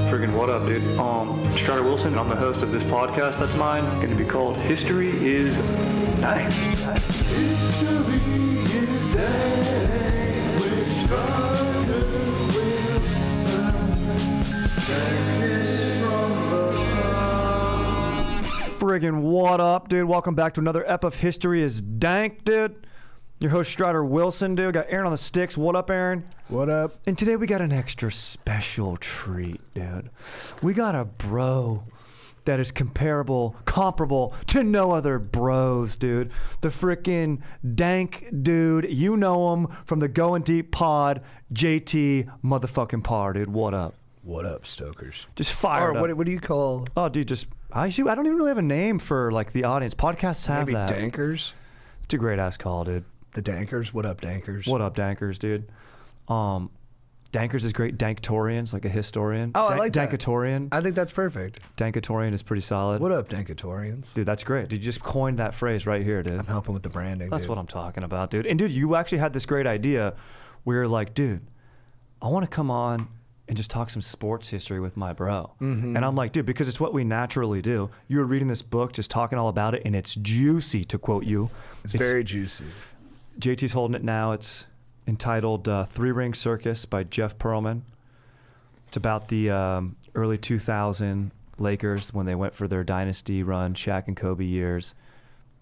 Friggin' what up, dude? Strider Wilson, I'm the host of this podcast that's mine, going to be called History is Dank. History is Dank with Strider Wilson. Dankness from the Friggin' what up, dude? Welcome back to another ep of History is Dank, dude. Your host, Strider Wilson, dude. Got Aaron on the sticks. What up, Aaron? What up? And today we got an extra special treat, dude. We got a bro that is comparable to no other bros, dude. The frickin' Dank dude. You know him from the Going Deep pod, JT motherfucking Parr, dude. What up? What up, Stokers? Just fired up. What do you call? Oh, dude, I don't even really have a name for like the audience. Podcasts have Maybe that. Dankers? It's a great ass call, dude. The Dankers? What up, Dankers? What up, Dankers, dude? Dankers is great. Danktorian's like a historian. Oh, I like that. Dankatorian. I think that's perfect. Dankatorian is pretty solid. What up, Dankatorians? Dude, that's great. Dude, you just coined that phrase right here, dude. I'm helping with the branding, That's dude. what I'm talking about, dude. And dude, you actually had this great idea where you're like, dude, I want to come on and just talk some sports history with my bro. Mm-hmm. And I'm like, dude, because it's what we naturally do. You were reading this book, just talking all about it, and it's juicy, to quote you. It's very juicy. JT's holding it now. It's entitled Three-Ring Circus by Jeff Pearlman. It's about the early 2000 Lakers when they went for their Dynasty run, Shaq and Kobe years.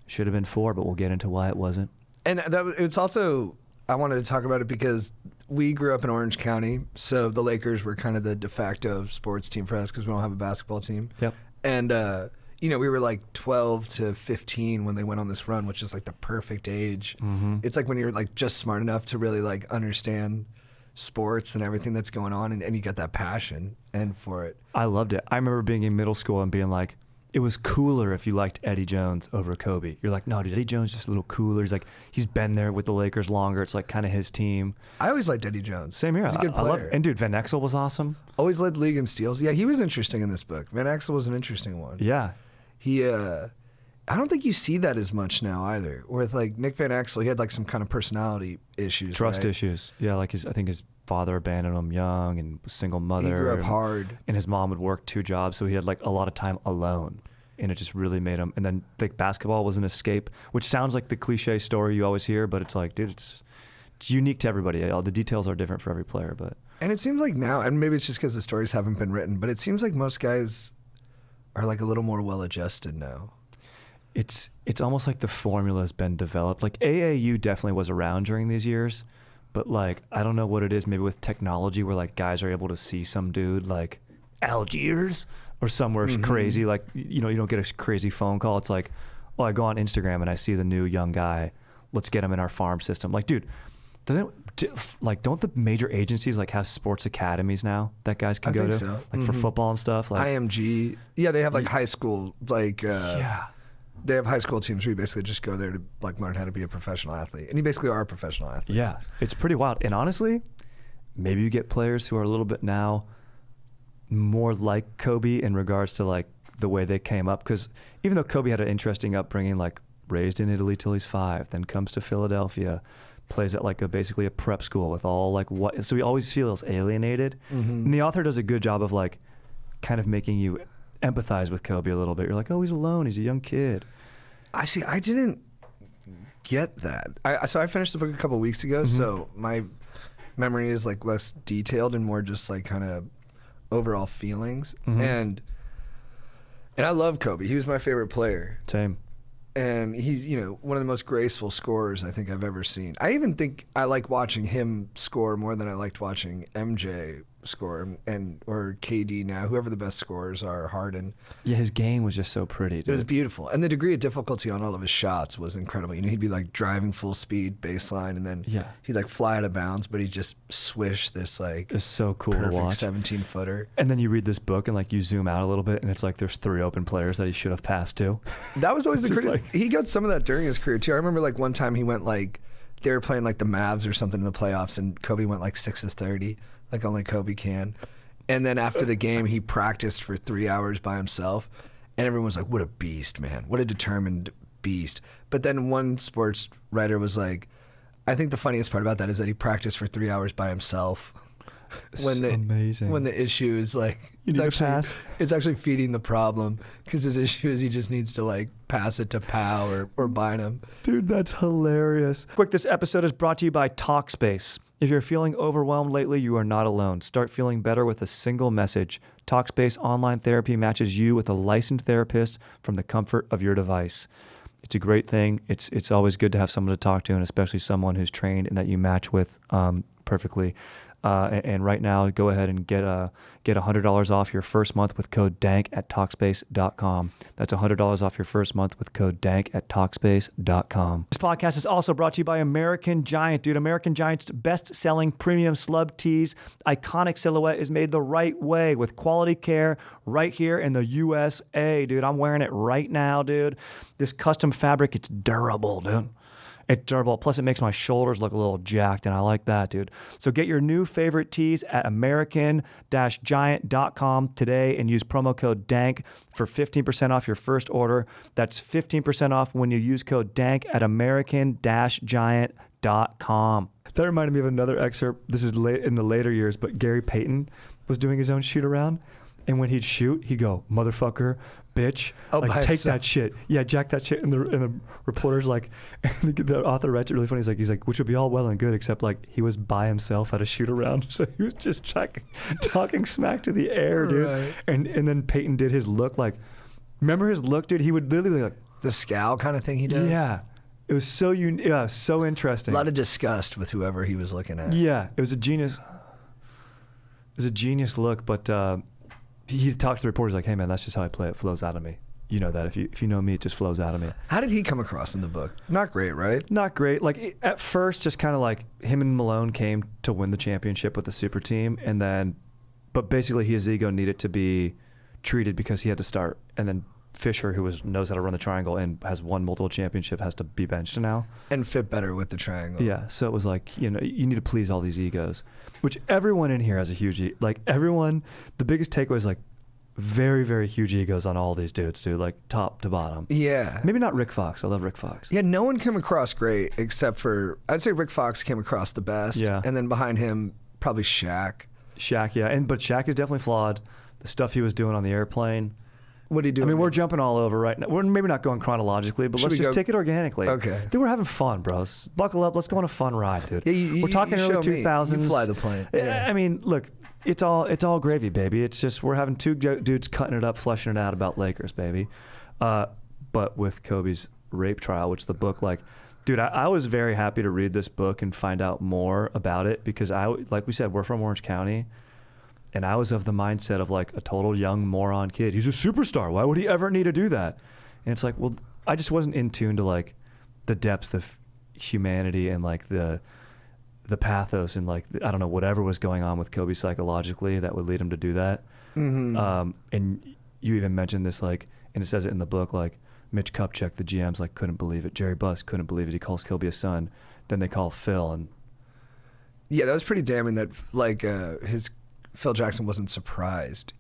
Should have been 4, but we'll get into why it wasn't. And it's also, I wanted to talk about it because we grew up in Orange County, so the Lakers were kind of the de facto sports team for us because we don't have a basketball team. Yep. And, we were like 12 to 15 when they went on this run, which is like the perfect age. Mm-hmm. It's like when you're like just smart enough to really like understand sports and everything that's going on, and you got that passion and for it. I loved it. I remember being in middle school and being like, it was cooler if you liked Eddie Jones over Kobe. You're like, no, dude, Eddie Jones is just a little cooler. He's like, he's been there with the Lakers longer. It's like kind of his team. I always liked Eddie Jones. Same here. He's a good player. I love it. And dude, Van Exel was awesome. Always led the league in steals. Yeah, he was interesting in this book. Van Exel was an interesting one. Yeah. He, I don't think you see that as much now either. With like Nick Van Exel, he had like some kind of personality issues. Trust right? issues. Yeah, like I think his father abandoned him young and was a single mother. He grew up hard. And his mom would work 2 jobs, so he had like a lot of time alone. And it just really made him. And then like basketball was an escape, which sounds like the cliche story you always hear, but it's like, dude, it's unique to everybody. All the details are different for every player, but. And it seems like now, and maybe it's just because the stories haven't been written, but it seems like most guys are like a little more well-adjusted now. It's almost like the formula has been developed. Like AAU definitely was around during these years, but like I don't know what it is. Maybe with technology, where like guys are able to see some dude like Algiers or somewhere crazy. Like you don't get a crazy phone call. It's like, oh, I go on Instagram and I see the new young guy. Let's get him in our farm system. Like, dude, don't the major agencies like have sports academies now that guys can go to, so. like for football and stuff? Like IMG, yeah, they have like high school, like yeah. They have high school teams where you basically just go there to like learn how to be a professional athlete, and you basically are a professional athlete. Yeah, it's pretty wild. And honestly, maybe you get players who are a little bit now more like Kobe in regards to like the way they came up. Because even though Kobe had an interesting upbringing, like raised in Italy till he's 5, then comes to Philadelphia, plays at like basically a prep school with all like what. So he always feels alienated. Mm-hmm. And the author does a good job of like kind of making you empathize with Kobe a little bit. You're like, oh, he's alone. He's a young kid. I see. I didn't get that. So I finished the book a couple weeks ago, so my memory is like less detailed and more just like kind of overall feelings. And I love Kobe. He was my favorite player. Same. And he's, one of the most graceful scorers I think I've ever seen. I even think I like watching him score more than I liked watching MJ score or KD now, whoever the best scorers are, Harden. Yeah, his game was just so pretty, dude. It was beautiful. And the degree of difficulty on all of his shots was incredible. He'd be like driving full speed baseline and then he'd like fly out of bounds, but he'd just swish this like it's so cool to watch. 17-footer. And then you read this book and like you zoom out a little bit and it's like there's 3 open players that he should have passed to. That was always the criticism. Like, he got some of that during his career too. I remember like one time he went like, they were playing like the Mavs or something in the playoffs and Kobe went like 6 of 30, like only Kobe can. And then after the game, he practiced for 3 hours by himself. And everyone was like, what a beast, man. What a determined beast. But then one sports writer was like, I think the funniest part about that is that he practiced for 3 hours by himself. Amazing. when the issue is like You need to pass. it's actually feeding the problem, because his issue is he just needs to like pass it to Pow or Bynum. Dude, that's hilarious. Quick, this episode is brought to you by Talkspace. If you're feeling overwhelmed lately, you are not alone. Start feeling better with a single message. Talkspace online therapy matches you with a licensed therapist from the comfort of your device. It's a great thing. It's always good to have someone to talk to, and especially someone who's trained and that you match with perfectly. And right now, go ahead and get $100 off your first month with code DANK at Talkspace.com. That's $100 off your first month with code DANK at Talkspace.com. This podcast is also brought to you by American Giant. Dude, American Giant's best-selling premium slub tees. Iconic silhouette is made the right way with quality care right here in the USA. Dude, I'm wearing it right now, dude. This custom fabric, it's durable, dude. It's durable. Plus, it makes my shoulders look a little jacked, and I like that, dude. So get your new favorite tees at American-Giant.com today and use promo code DANK for 15% off your first order. That's 15% off when you use code DANK at American-Giant.com. That reminded me of another excerpt. This is late in the later years, but Gary Payton was doing his own shoot around. And when he'd shoot, he'd go, motherfucker, bitch, like take that shit. Yeah, jack that shit. And the reporter's like, and the author writes it really funny. He's like, which would be all well and good, except like he was by himself at a shoot around. So he was just talking smack to the air, dude. Right. And then Peyton did his look like, remember his look, dude? He would literally like. The scowl kind of thing he does? Yeah. It was so so interesting. A lot of disgust with whoever he was looking at. Yeah. It was a genius look, but he talks to the reporters like, hey man, that's just how I play. It flows out of me. You know that. If you know me, it just flows out of me. How did he come across in the book? Not great, right? Not great. Like at first, just kind of like him and Malone came to win the championship with the super team, but basically his ego needed to be treated because he had to start, and then Fisher, who knows how to run the triangle and has won multiple championships, has to be benched now and fit better with the triangle. Yeah, so it was like, you need to please all these egos, which everyone in here has a huge everyone. The biggest takeaway is like very, very huge egos on all these dudes, dude, like top to bottom. Yeah, maybe not Rick Fox. I love Rick Fox. Yeah, no one came across great except for, I'd say Rick Fox came across the best. Yeah, and then behind him probably Shaq. Yeah, but Shaq is definitely flawed. The stuff he was doing on the airplane. What do you do? I mean, we're jumping all over right now. We're maybe not going chronologically, but let's just take it organically. Okay. Dude, we're having fun, bros. Buckle up. Let's go on a fun ride, dude. Yeah, we're talking early 2000s. You fly the plane. Yeah. I mean, look, it's all gravy, baby. It's just we're having two dudes cutting it up, fleshing it out about Lakers, baby. But with Kobe's rape trial, which the book, dude, I was very happy to read this book and find out more about it because like we said, we're from Orange County. And I was of the mindset of like a total young moron kid. He's a superstar. Why would he ever need to do that? And it's like, well, I just wasn't in tune to like the depths of humanity and like the pathos and like, I don't know, whatever was going on with Kobe psychologically that would lead him to do that. Mm-hmm. And you even mentioned this, like, and it says it in the book, like Mitch Kupchak, the GM's like, couldn't believe it. Jerry Buss couldn't believe it. He calls Kobe a son. Then they call Phil. And yeah, that was pretty damning that like Phil Jackson wasn't surprised,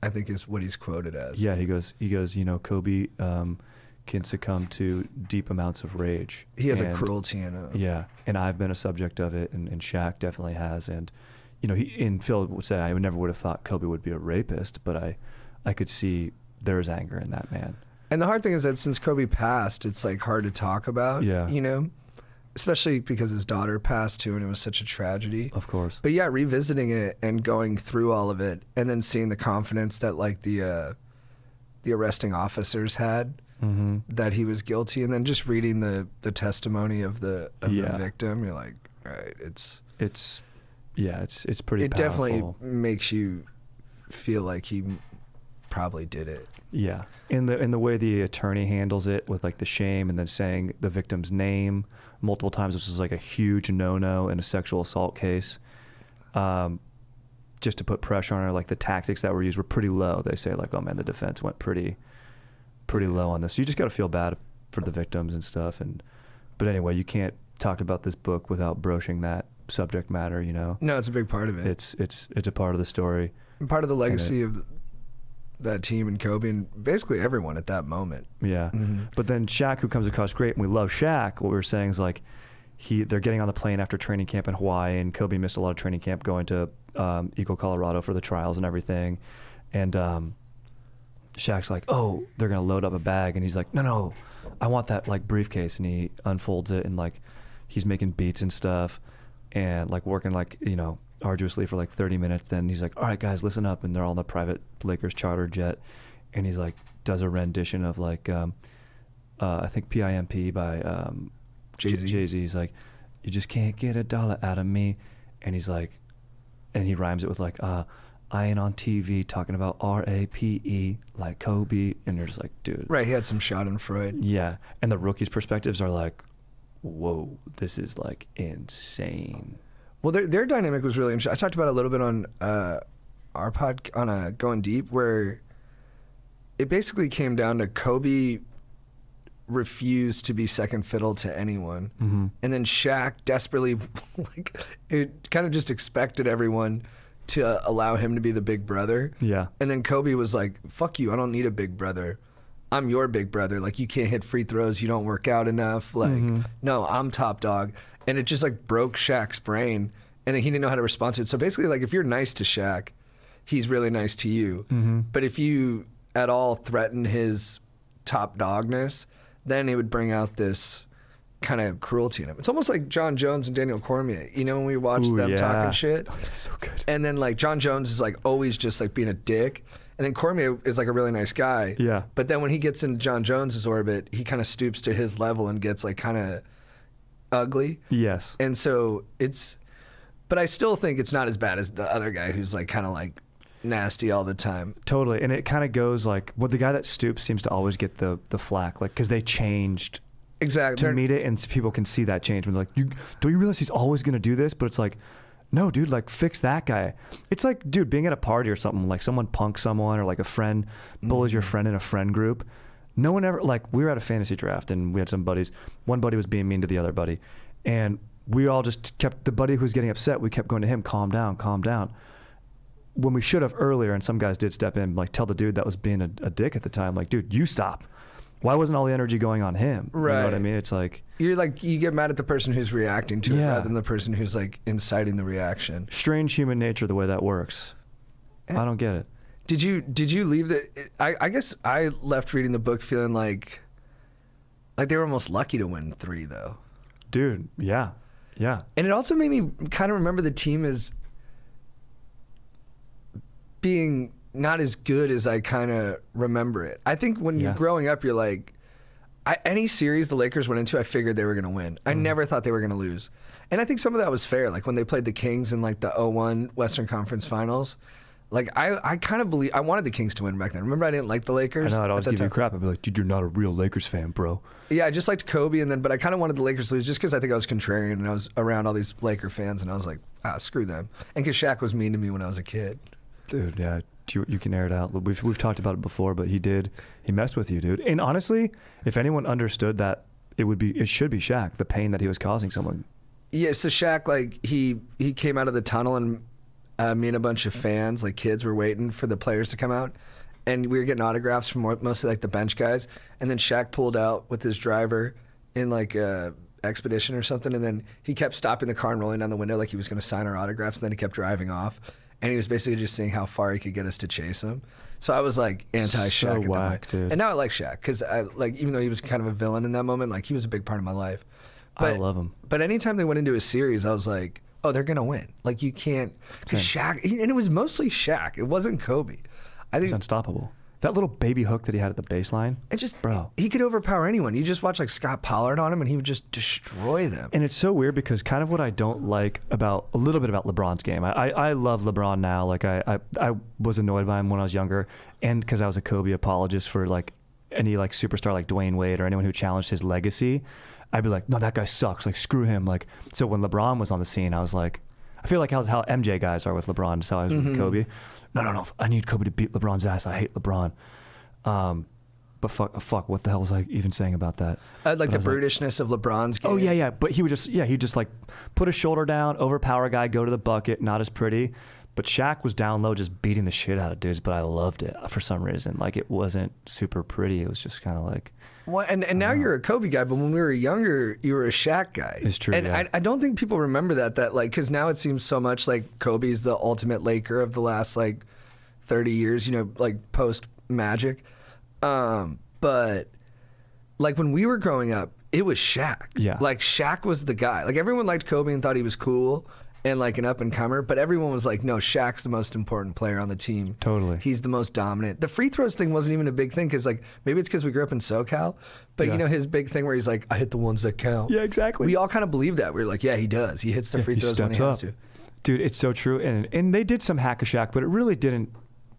I think is what he's quoted as. Yeah, he goes, Kobe can succumb to deep amounts of rage. He has a cruelty in it. Yeah, and I've been a subject of it, and Shaq definitely has. And, Phil would say, I never would have thought Kobe would be a rapist, but I could see there's anger in that man. And the hard thing is that since Kobe passed, it's like hard to talk about, especially because his daughter passed too, and it was such a tragedy. Of course. But yeah, revisiting it and going through all of it, and then seeing the confidence that like the arresting officers had, mm-hmm. that he was guilty, and then just reading the testimony of the victim, you're like, all right, it's pretty powerful. Definitely makes you feel like he probably did it. Yeah, in the way the attorney handles it with like the shame and then saying the victim's name multiple times, which is like a huge no-no in a sexual assault case, just to put pressure on her. Like the tactics that were used were pretty low. They say like, oh man, the defense went pretty low on this. So you just got to feel bad for the victims and stuff. But anyway, you can't talk about this book without broaching that subject matter. No, it's a big part of it. It's a part of the story. And part of the legacy of that team and Kobe and basically everyone at that moment. Yeah. Mm-hmm. But then Shaq, who comes across great, and we love Shaq, what we were saying is like they're getting on the plane after training camp in Hawaii, and Kobe missed a lot of training camp going to Eagle, Colorado for the trials and everything. And Shaq's like, oh, they're going to load up a bag. And he's like, no, I want that like briefcase. And he unfolds it and like he's making beats and stuff and like working like, you know, arduously for like 30 minutes. Then he's like, all right, guys, listen up. And they're all in the private Lakers charter jet. And he's like, does a rendition of like, I think PIMP by Jay-Z. He's like, you just can't get $1 out of me. And he's like, and he rhymes it with like, I ain't on TV talking about RAPE like Kobe. And you're just like, dude. Right, he had some Schadenfreude. Yeah. And the rookies' perspectives are like, whoa, this is like insane. Well, their dynamic was really interesting. I talked about it a little bit on our pod, on Going Deep, where it basically came down to Kobe refused to be second fiddle to anyone. Mm-hmm. And then Shaq desperately, like, it kind of just expected everyone to allow him to be the big brother. Yeah. And then Kobe was like, fuck you, I don't need a big brother. I'm your big brother. Like, you can't hit free throws, you don't work out enough. Like, no, I'm top dog. And it just like broke Shaq's brain, and then he didn't know how to respond to it. So basically, like, if you're nice to Shaq, he's really nice to you. But if you at all threaten his top dogness, then it would bring out this kind of cruelty in him. It's almost like John Jones and Daniel Cormier. You know, when we watched them talking shit. Oh, he's so good. And then like John Jones is like always just like being a dick. And then Cormier is like a really nice guy. Yeah. But then when he gets in John Jones's orbit, he kind of stoops to his level and gets like kind of ugly. Yes. And so but I still think it's not as bad as the other guy who's like kind of like nasty all the time. Totally. And it kind of goes like, well, the guy that stoops seems to always get the flack, like, because they changed Exactly. to meet it, and people can see that change when they're like, don't you realize he's always going to do this? But it's like, no, dude, like, fix that guy. It's like, dude, being at a party or something, like someone punks someone, or like a friend bullies your friend in a friend group. No one ever, like, we were at a fantasy draft and we had some buddies. One buddy was being mean to the other buddy, and we all just kept, the buddy who was getting upset, we kept going to him, calm down. When we should have earlier, and some guys did step in, like, tell the dude that was being a dick at the time, like, dude, you stop. Why wasn't all the energy going on him? Right. You know what I mean? It's like, You're like, you get mad at the person who's reacting to it rather than the person who's like inciting the reaction. strange human nature, the way that works. I don't get it. Did you leave I guess I left reading the book feeling like they were almost lucky to win 3 though. Dude, yeah. And it also made me kind of remember the team as being not as good as I kind of remember it. I think when you're growing up, you're like, any series the Lakers went into, I figured they were going to win. I never thought they were going to lose. And I think some of that was fair. Like when they played the Kings in like the 2001 Western Conference Finals, like I kind of believe, I wanted the Kings to win back then. Remember, I didn't like the Lakers. I know, I'd always give you crap. I'd be like, dude, you're not a real Lakers fan, bro. Yeah, I just liked Kobe, but I kind of wanted the Lakers to lose just because I think I was contrarian and I was around all these Laker fans and I was like, screw them. And because Shaq was mean to me when I was a kid. Dude, yeah, you can air it out. We've talked about it before, but he messed with you, dude. And honestly, if anyone understood that, it should be Shaq, the pain that he was causing someone. Yeah, so Shaq, like, he came out of the tunnel and me and a bunch of fans, like kids, were waiting for the players to come out. And we were getting autographs from mostly like the bench guys. And then Shaq pulled out with his driver in like a expedition or something. And then he kept stopping the car and rolling down the window like he was going to sign our autographs. And then he kept driving off. And he was basically just seeing how far he could get us to chase him. So I was like anti-Shaq. So whack, dude. And now I like Shaq because even though he was kind of a villain in that moment, like he was a big part of my life. But, I love him. But anytime they went into a series, I was like, oh, they're going to win. Like you can't, because Shaq, and it was mostly Shaq. It wasn't Kobe. I think he's unstoppable. That little baby hook that he had at the baseline. It just, bro. He could overpower anyone. You just watch like Scott Pollard on him and he would just destroy them. And it's so weird because kind of what I don't like a little bit about LeBron's game. I love LeBron now. Like I was annoyed by him when I was younger, and because I was a Kobe apologist for like any like superstar like Dwayne Wade or anyone who challenged his legacy. I'd be like, no, that guy sucks. Like screw him. Like so when LeBron was on the scene, I was like, I feel like how MJ guys are with LeBron. That's how I was with Kobe. No. I need Kobe to beat LeBron's ass. I hate LeBron. But fuck, what the hell was I even saying about that? Like the brutishness of LeBron's game. Oh, yeah. But he'd just like put his shoulder down, overpower a guy, go to the bucket, not as pretty. But Shaq was down low just beating the shit out of dudes, but I loved it for some reason. Like, it wasn't super pretty. It was just kind of like... Well, and now you're a Kobe guy, but when we were younger, you were a Shaq guy. It's true, And yeah. I don't think people remember that like, because now it seems so much like Kobe's the ultimate Laker of the last, like, 30 years, you know, like, post-Magic. But, like, when we were growing up, it was Shaq. Yeah. Like, Shaq was the guy. Like, everyone liked Kobe and thought he was cool and, like, an up-and-comer, but everyone was like, no, Shaq's the most important player on the team. Totally. He's the most dominant. The free throws thing wasn't even a big thing, because, like, maybe it's because we grew up in SoCal, but, Yeah. you know, his big thing where he's like, I hit the ones that count. Yeah, exactly. We all kind of believe that. We were like, yeah, he does. He hits the free he throws when he has steps to. Dude, it's so true. And they did some hack a Shaq, but it really didn't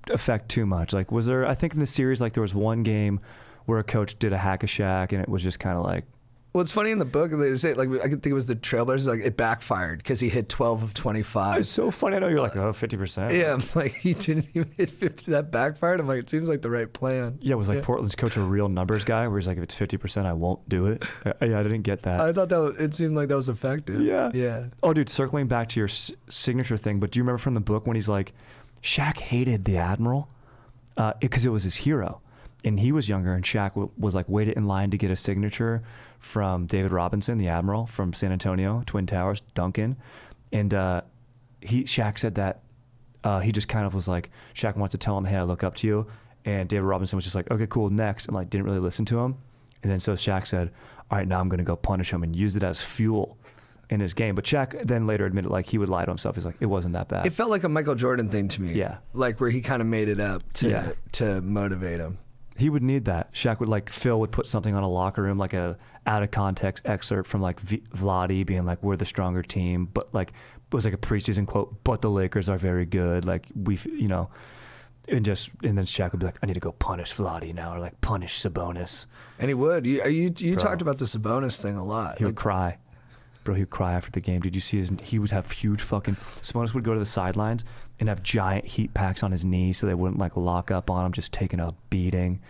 affect too much. Like, was there, I think in the series, like, there was one game where a coach did a hack a Shaq, and it was just kind of like... Well, it's funny in the book, they say, like, I think it was the Trailblazers, like, it backfired because he hit 12 of 25. It's so funny. I know you're like, oh, 50%. Yeah, I'm like, he didn't even hit 50. That backfired. I'm like, it seems like the right plan. Yeah, was like Portland's coach a real numbers guy where he's like, if it's 50%, I won't do it? Yeah, I didn't get that. I thought it seemed like that was effective. Yeah. Yeah. Oh, dude, circling back to your signature thing, but do you remember from the book when he's like, Shaq hated the Admiral because it was his hero. And he was younger, and Shaq was like waited in line to get a signature from David Robinson, the Admiral from San Antonio, Twin Towers, Duncan. And Shaq said that he just kind of was like, Shaq wants to tell him, hey, I look up to you. And David Robinson was just like, okay, cool, next. And like didn't really listen to him. And then so Shaq said, all right, now I'm going to go punish him, and use it as fuel in his game. But Shaq then later admitted like he would lie to himself. He's like, it wasn't that bad. It felt like a Michael Jordan thing to me. Yeah. Like where he kind of made it up to motivate him. He would need that. Shaq would like, Phil would put something on a locker room, like a out of context excerpt from like Vlade being like, we're the stronger team, but like it was like a preseason quote, but the Lakers are very good. Like you know, and then Shaq would be like, I need to go punish Vlade now, or like punish Sabonis. And he would. You talked about the Sabonis thing a lot. He would cry. Bro, he would cry after the game. Did you see he would have huge Sabonis would go to the sidelines and have giant heat packs on his knees so they wouldn't like lock up on him, just taking a beating.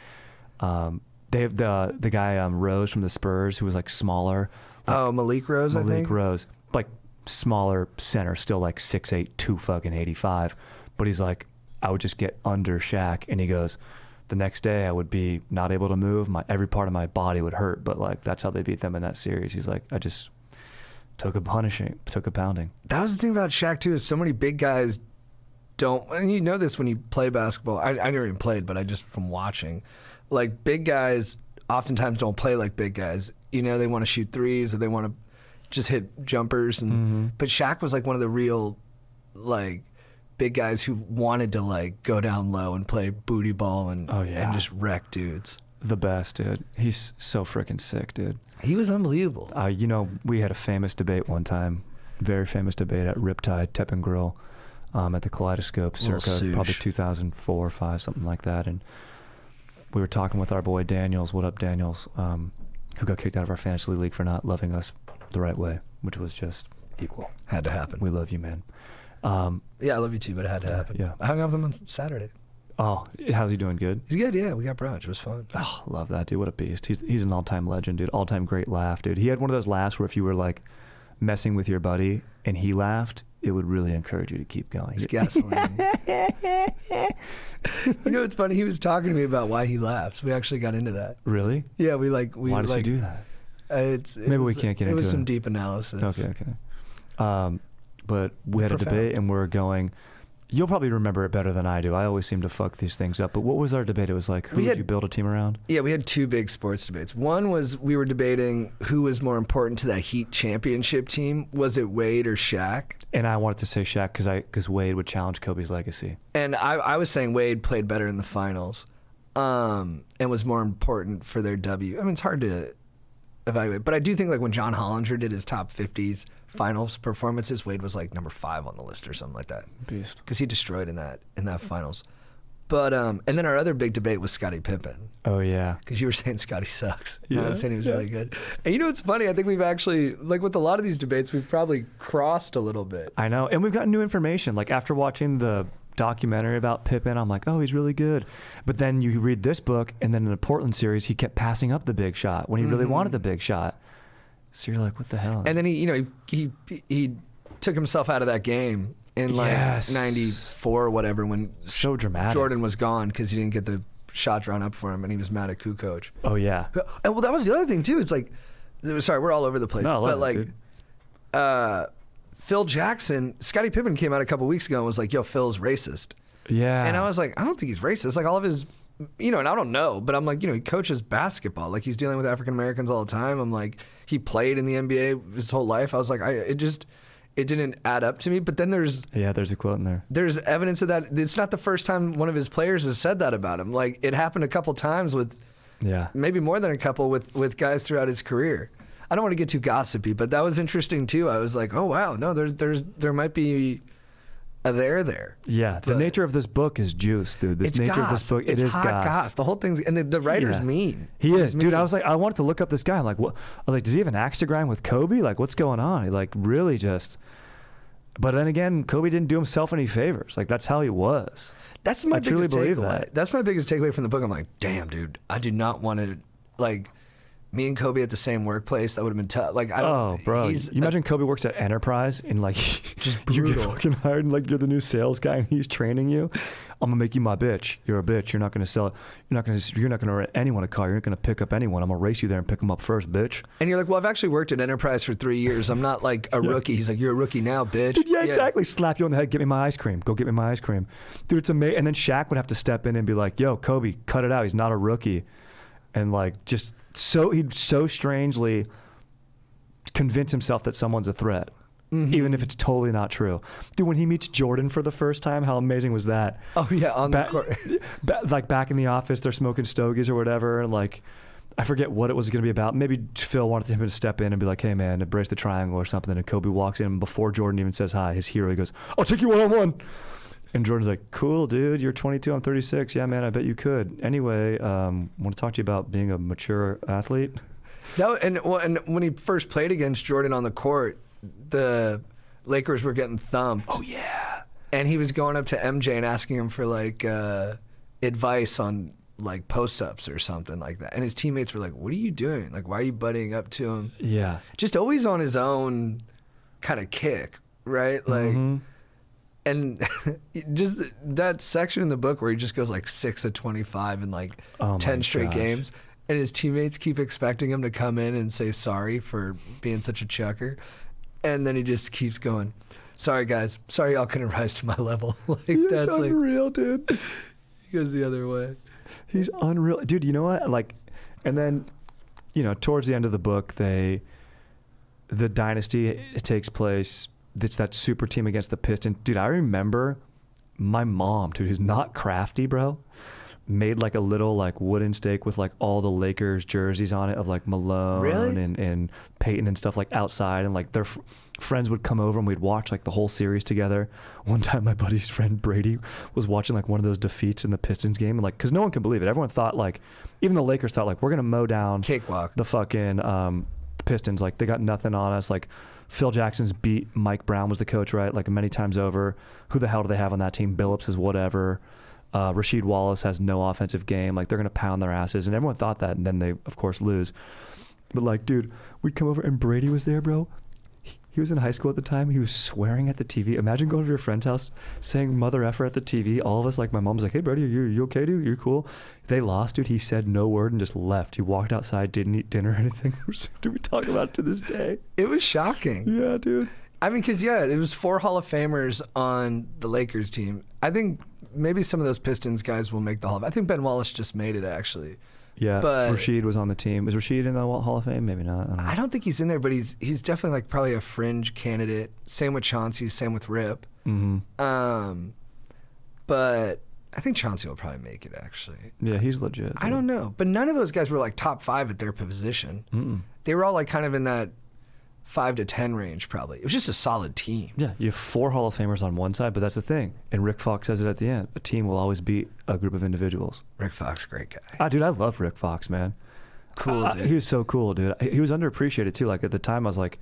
They have the guy Rose from the Spurs, who was like smaller. Like, Malik Rose, I think. Malik Rose, like smaller center, still like 6'8", 285. But he's like, I would just get under Shaq, and he goes, the next day I would be not able to move. Every part of my body would hurt, but like that's how they beat them in that series. He's like, I just took a pounding. That was the thing about Shaq too, is so many big guys don't, and you know this when you play basketball. I never even played, but I just from watching, like big guys oftentimes don't play like big guys. You know, they want to shoot threes or they want to just hit jumpers, and but Shaq was like one of the real like big guys who wanted to like go down low and play booty ball and just wreck dudes. The best, dude. He's so freaking sick, dude. He was unbelievable. You know, we had a famous debate one time, very famous debate at Riptide Tep and Grill at the Kaleidoscope circa probably 2004 or 5, something like that. And we were talking with our boy Daniels, what up Daniels, who got kicked out of our fantasy league for not loving us the right way, which was just equal. Had to happen. We love you, man. Yeah, I love you too, but it had to happen. Yeah. I hung out with him on Saturday. Oh, how's he doing? Good? He's good, yeah. We got brunch. It was fun. Oh, love that, dude. What a beast. He's an all-time legend, dude. All-time great laugh, dude. He had one of those laughs where if you were like messing with your buddy and he laughed, it would really encourage you to keep going. He's gasoline. You know, it's funny. He was talking to me about why he laughs. We actually got into that. Really? Yeah, we Why does he do that? Maybe we can't get into it. It was some deep analysis. Okay. But we had a debate and we're going, you'll probably remember it better than I do. I always seem to fuck these things up. But what was our debate? It was like, who would you build a team around? Yeah, we had two big sports debates. One was we were debating who was more important to that Heat championship team. Was it Wade or Shaq? And I wanted to say Shaq because Wade would challenge Kobe's legacy. And I was saying Wade played better in the finals and was more important for their W. I mean, it's hard to evaluate. But I do think like when John Hollinger did his top 50s finals performances, Wade was like number 5 on the list or something like that. Beast. Because he destroyed in that finals. But and then our other big debate was Scottie Pippen. Oh yeah. Because you were saying Scottie sucks. Yeah. I was saying he was really good. And you know what's funny? I think we've actually, like with a lot of these debates, we've probably crossed a little bit. I know, and we've gotten new information. Like after watching the documentary about Pippen, I'm like, oh, he's really good. But then you read this book, and then in the Portland series, he kept passing up the big shot when he really wanted the big shot. So you're like, what the hell? And then he took himself out of that game in like Yes. 94 or whatever when So dramatic. Jordan was gone because he didn't get the shot drawn up for him and he was mad at Kukoc. Oh yeah. And well, that was the other thing too. It's like, sorry, we're all over the place. No, I love but it, like, dude. Phil Jackson, Scottie Pippen came out a couple weeks ago and was like, "Yo, Phil's racist," Yeah. and I was like, "I don't think he's racist. Like all of his, and I don't know, but I'm like, he coaches basketball. Like he's dealing with African Americans all the time. I'm like, he played in the NBA his whole life. I was like, it didn't add up to me. But then there's a quote in there. There's evidence of that. It's not the first time one of his players has said that about him. Like it happened a couple times with, maybe more than a couple with guys throughout his career. I don't want to get too gossipy, but that was interesting too. I was like, oh wow, no, there might be a there. Yeah, the nature of this book is juice, dude. It's nature goss. of this book, it's it is hot goss. The whole thing's, and the writer's mean. He is, dude. mean. I was like, I wanted to look up this guy. I'm like, what? I was like, does he have an axe to grind with Kobe? Like, what's going on? He like really just. But then again, Kobe didn't do himself any favors. Like that's how he was. That's my I biggest truly believe takeaway. that. That's my biggest takeaway from the book. I'm like, damn, dude, I do not want to like. Me and Kobe at the same workplace, that would have been tough. Like, I don't, Oh, bro. You imagine Kobe works at Enterprise and like Just you get brutal. fucking hired and like you're the new sales guy and he's training you. I'm gonna make you my bitch. You're a bitch. You're not gonna sell. You're not gonna rent anyone a car. You're not gonna pick up anyone. I'm gonna race you there and pick them up first, bitch. And you're like, well, I've actually worked at Enterprise for 3 years. I'm not like a rookie. He's like, you're a rookie now, bitch. Dude, yeah, exactly. Slap you on the head. Get me my ice cream. Go get me my ice cream. Dude, it's amazing. And then Shaq would have to step in and be like, yo, Kobe, cut it out. He's not a rookie. And like, he'd so strangely convince himself that someone's a threat, even if it's totally not true. Dude, when he meets Jordan for the first time, how amazing was that? Oh, yeah, on the court. Like back in the office, they're smoking stogies or whatever, and like, I forget what it was going to be about. Maybe Phil wanted him to step in and be like, hey man, embrace the triangle or something, and Kobe walks in, and before Jordan even says hi, his hero, he goes, I'll take you one-on-one. And Jordan's like, cool, dude. You're 22. I'm 36. Yeah, man, I bet you could. Anyway, want to talk to you about being a mature athlete. And when he first played against Jordan on the court, the Lakers were getting thumped. Oh, yeah. And he was going up to MJ and asking him for like advice on like post-ups or something like that. And his teammates were like, what are you doing? Like, why are you buddying up to him? Yeah. Just always on his own kind of kick, right? Like, and just that section in the book where he just goes like 6 of 25 in like 10 straight games, and his teammates keep expecting him to come in and say sorry for being such a chucker, and then he just keeps going, sorry guys, sorry y'all couldn't rise to my level. Like that's unreal, like, dude. he goes the other way. He's unreal, dude. You know what? Like, and then, towards the end of the book, the Dynasty, it takes place. It's that super team against the Pistons. Dude, I remember my mom, dude, who's not crafty, bro, made like a little like wooden stake with like all the Lakers jerseys on it of like Malone and Peyton and stuff like outside. And like their friends would come over and we'd watch like the whole series together. One time my buddy's friend Brady was watching like one of those defeats in the Pistons game. And like, cause no one could believe it. Everyone thought like, even the Lakers thought like, we're going to mow down Cakewalk. the fucking Pistons. Like they got nothing on us. Like, Phil Jackson's beat Mike Brown was the coach, right? Like many times over. Who the hell do they have on that team? Billups is whatever. Rasheed Wallace has no offensive game. Like they're going to pound their asses. And everyone thought that. And then they, of course, lose. But like, dude, we'd come over and Brady was there, bro. He was in high school at the time. He was swearing at the TV. Imagine going to your friend's house, saying mother effer at the TV. All of us, like my mom's like, hey, Brady, you okay, dude? You cool? They lost, dude. He said no word and just left. He walked outside, didn't eat dinner or anything. Dude, we talk about it to this day. It was shocking. Yeah, dude. I mean, because, it was 4 Hall of Famers on the Lakers team. I think maybe some of those Pistons guys will make the Hall of Fame. I think Ben Wallace just made it, actually. Yeah, but Rasheed was on the team. Is Rasheed in the Hall of Fame? Maybe not. I don't think he's in there, but he's definitely like probably a fringe candidate. Same with Chauncey, same with Rip. But I think Chauncey will probably make it, actually. Yeah, he's legit. I don't know. But none of those guys were like top 5 at their position. They were all like kind of in that 5 to 10 range, probably. It was just a solid team. Yeah, you have 4 Hall of Famers on one side, but that's the thing. And Rick Fox says it at the end. A team will always beat a group of individuals. Rick Fox, great guy. Dude, I love Rick Fox, man. Cool, dude. He was so cool, dude. He was underappreciated, too. Like, at the time, I was like,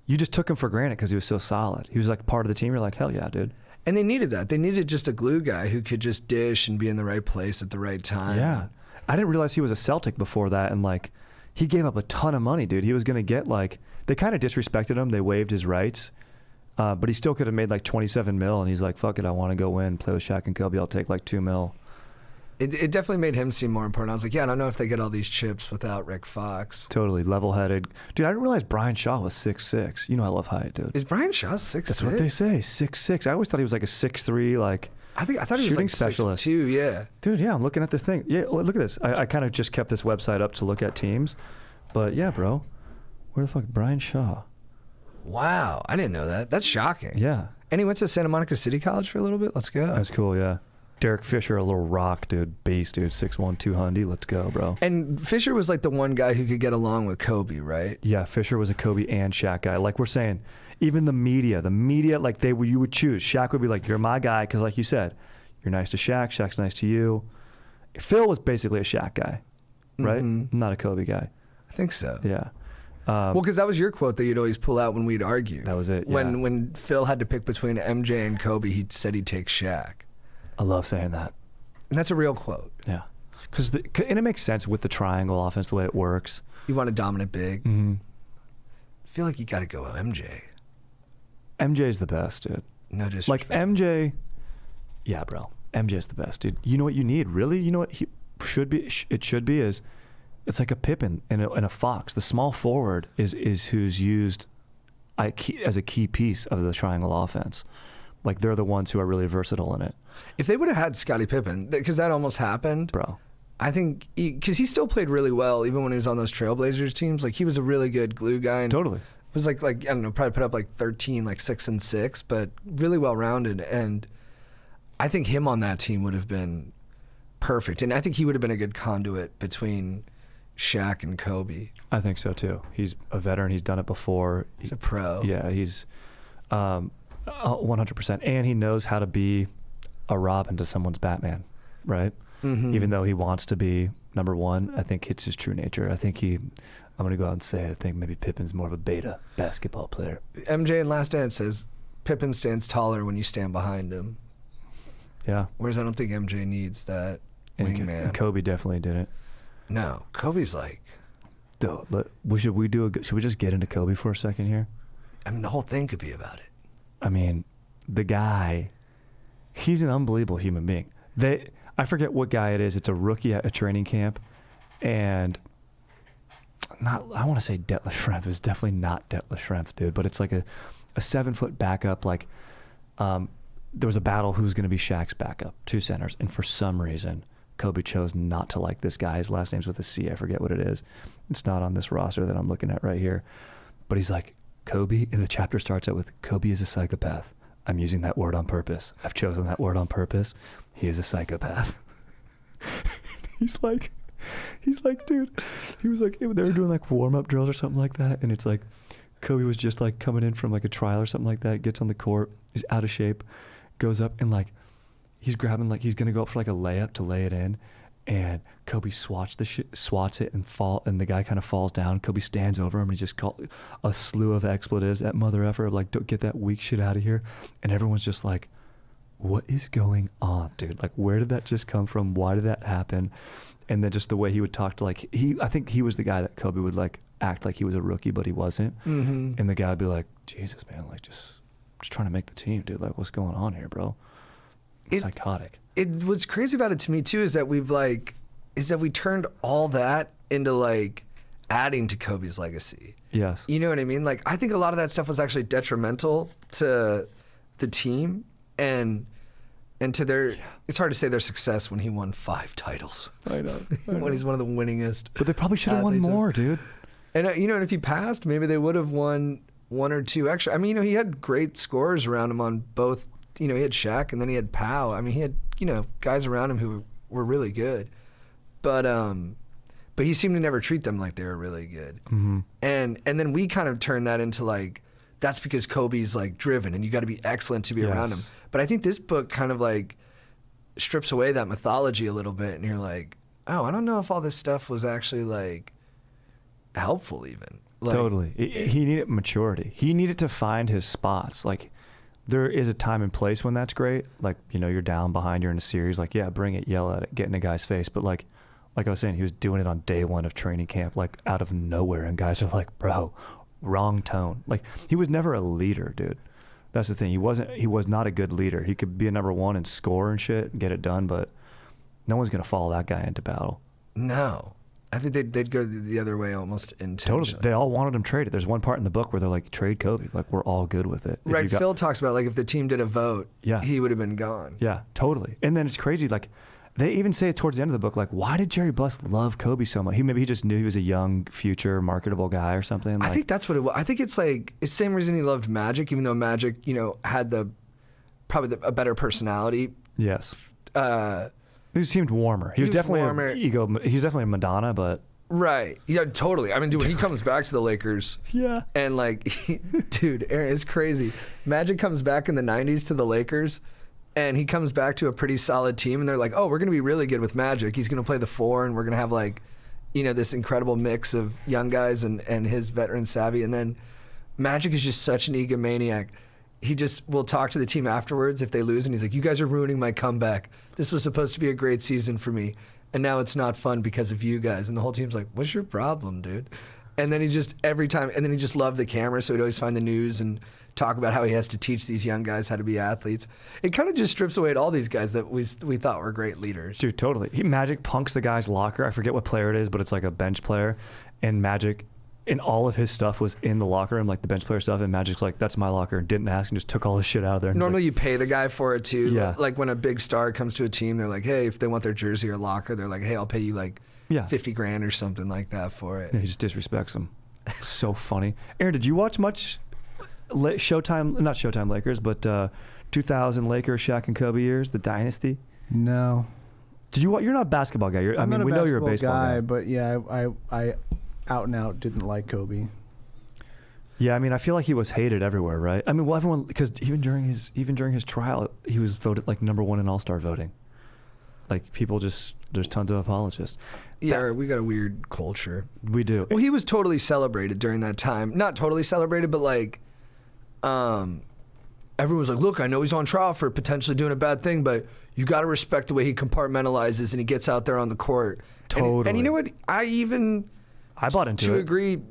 you just took him for granted because he was so solid. He was, like, part of the team. You're like, hell yeah, dude. And they needed that. They needed just a glue guy who could just dish and be in the right place at the right time. Yeah. I didn't realize he was a Celtic before that, and, like, he gave up a ton of money, dude. He was going to get, like... They kind of disrespected him. They waived his rights. But he still could have made like 27 mil, and he's like, fuck it, I want to go win, play with Shaq and Kobe, I'll take like 2 mil. It definitely made him seem more important. I was like, yeah, I don't know if they get all these chips without Rick Fox. Totally level-headed. Dude, I didn't realize Brian Shaw was 6'6". You know I love height, dude. Is Brian Shaw 6'6"? That's what they say, 6'6". I always thought he was like a 6'3", like I thought he was shooting like specialist. 6'2", yeah. Dude, yeah, I'm looking at the thing. Yeah, look at this. I kind of just kept this website up to look at teams. But yeah, bro. Where the fuck, Brian Shaw? Wow, I didn't know that. That's shocking. Yeah. And he went to Santa Monica City College for a little bit? Let's go. That's cool, yeah. Derek Fisher, a little rock, dude. Beast, dude. 6'1", 200. Let's go, bro. And Fisher was like the one guy who could get along with Kobe, right? Yeah, Fisher was a Kobe and Shaq guy. Like we're saying, even the media, like you would choose. Shaq would be like, you're my guy, because like you said, you're nice to Shaq, Shaq's nice to you. Phil was basically a Shaq guy, right? Mm-hmm. Not a Kobe guy. I think so. Yeah. Well, because that was your quote that you'd always pull out when we'd argue. That was it, yeah. When Phil had to pick between MJ and Kobe, he said he'd take Shaq. I love saying that. And that's a real quote. Yeah. And it makes sense with the triangle offense, the way it works. You want a dominant big. Mm-hmm. I feel like you got to go MJ. MJ's the best, dude. No disrespect. Like MJ, yeah, bro. MJ's the best, dude. You know what you need, really? You know what it should be is, it's like a Pippen and a Fox. The small forward is who's used as a key piece of the triangle offense. Like they're the ones who are really versatile in it. If they would have had Scottie Pippen, because that almost happened, bro. I think because he still played really well even when he was on those Trailblazers teams. Like he was a really good glue guy. And totally. It was like I don't know, probably put up like 13, like 6 and 6, but really well rounded. And I think him on that team would have been perfect. And I think he would have been a good conduit between Shaq and Kobe. I think so too. He's a veteran. He's done it before. He's a pro. Yeah, he's 100%. And he knows how to be a Robin to someone's Batman, right? Mm-hmm. Even though he wants to be number one, I think it's his true nature. I think I'm going to go out and say, I think maybe Pippen's more of a beta basketball player. MJ in Last Dance says, Pippen stands taller when you stand behind him. Yeah. Whereas I don't think MJ needs that wingman. And Kobe definitely didn't. No, Kobe's like... Dude, should we just get into Kobe for a second here? I mean, the whole thing could be about it. I mean, the guy, he's an unbelievable human being. I forget what guy it is. It's a rookie at a training camp, and I want to say Detlef Schrempf. It's definitely not Detlef Schrempf, dude, but it's like a 7-foot backup. Like, there was a battle who's going to be Shaq's backup, 2 centers, and for some reason, Kobe chose not to like this guy. His last name's with a C. I forget what it is. It's not on this roster that I'm looking at right here. But he's like, Kobe, and the chapter starts out with, Kobe is a psychopath. I'm using that word on purpose. I've chosen that word on purpose. He is a psychopath. He's like, dude, he was like, they were doing like warm-up drills or something like that. And it's like, Kobe was just like coming in from like a trial or something like that, gets on the court, he's out of shape, goes up and like, he's grabbing, like he's going to go up for like a layup to lay it in. And Kobe swats it and the guy kind of falls down. Kobe stands over him and he just called a slew of expletives at mother effer of like, don't get that weak shit out of here. And everyone's just like, what is going on, dude? Like, where did that just come from? Why did that happen? And then just the way he would talk to like, I think he was the guy that Kobe would like act like he was a rookie, but he wasn't. Mm-hmm. And the guy would be like, Jesus, man, like just trying to make the team, dude. Like, what's going on here, bro? Psychotic. What's crazy about it to me too is that we turned all that into like adding to Kobe's legacy. Yes. You know what I mean? Like I think a lot of that stuff was actually detrimental to the team and to their. It's hard to say their success when he won 5 titles. I know. When he's one of the winningest. But they probably should have won more, dude. And and if he passed, maybe they would have won 1 or 2 extra. I mean, he had great scorers around him on both. He had Shaq and then he had Powell. I mean, he had, guys around him who were really good. But he seemed to never treat them like they were really good. Mm-hmm. And then we kind of turned that into like, that's because Kobe's like driven and you got to be excellent to be around him. But I think this book kind of like strips away that mythology a little bit and you're like, oh, I don't know if all this stuff was actually like helpful even. Like, totally. He needed maturity. He needed to find his spots. Like, there is a time and place when that's great. Like, you're down behind, you're in a series. Like, yeah, bring it, yell at it, get in a guy's face. But like I was saying, he was doing it on day 1 of training camp, like out of nowhere. And guys are like, bro, wrong tone. Like, he was never a leader, dude. That's the thing. He was not a good leader. He could be a number one and score and shit and get it done, but no one's going to follow that guy into battle. No. I think they'd go the other way almost intentionally. Totally. They all wanted him traded. There's one part in the book where they're like, trade Kobe. Like, we're all good with it. Right. Phil talks about, like, if the team did a vote, he would have been gone. Yeah, totally. And then it's crazy. Like, they even say it towards the end of the book, like, why did Jerry Buss love Kobe so much? Maybe he just knew he was a young, future, marketable guy or something. Like, I think that's what it was. I think it's like, it's the same reason he loved Magic, even though Magic, had probably a better personality. Yes. He seemed warmer. He was definitely warmer. He was definitely a Madonna, but... Right. Yeah, totally. I mean, dude, when he comes back to the Lakers, and like, dude, Aaron, it's crazy. Magic comes back in the 90s to the Lakers, and he comes back to a pretty solid team, and they're like, oh, we're going to be really good with Magic. He's going to play the 4, and we're going to have like, this incredible mix of young guys and his veteran savvy. And then Magic is just such an egomaniac. He just will talk to the team afterwards if they lose, and he's like, you guys are ruining my comeback. This was supposed to be a great season for me, and now it's not fun because of you guys. And the whole team's like, what's your problem, dude? And then he just, every time, and then he just loved the camera, so he'd always find the news and talk about how he has to teach these young guys how to be athletes. It kind of just strips away at all these guys that we thought were great leaders. Dude, totally. Magic punks the guy's locker. I forget what player it is, but it's like a bench player. And Magic, and all of his stuff was in the locker room, like the bench player stuff, and Magic's like, that's my locker, and didn't ask and just took all his shit out of there. Normally like, you pay the guy for it too. Yeah. Like when a big star comes to a team, they're like, hey, if they want their jersey or locker, they're like, hey, I'll pay you like $50,000 or something like that for it. Yeah, he just disrespects them. So funny. Aaron, did you watch much Showtime, not Showtime Lakers, but 2000 Lakers, Shaq and Kobe years, the Dynasty? No. Did you? You're not a basketball guy. We know you're a baseball guy. But yeah, I out and out didn't like Kobe. Yeah, I mean, I feel like he was hated everywhere, right? I mean, well, everyone, because even during his trial, he was voted like #1 in All-Star voting. Like, people just, there's tons of apologists. Yeah, we got a weird culture. We do. Well, he was totally celebrated during that time. Not totally celebrated, but like, everyone was like, look, I know he's on trial for potentially doing a bad thing, but you got to respect the way he compartmentalizes and he gets out there on the court. Totally. And you know what? I bought into to it. agree,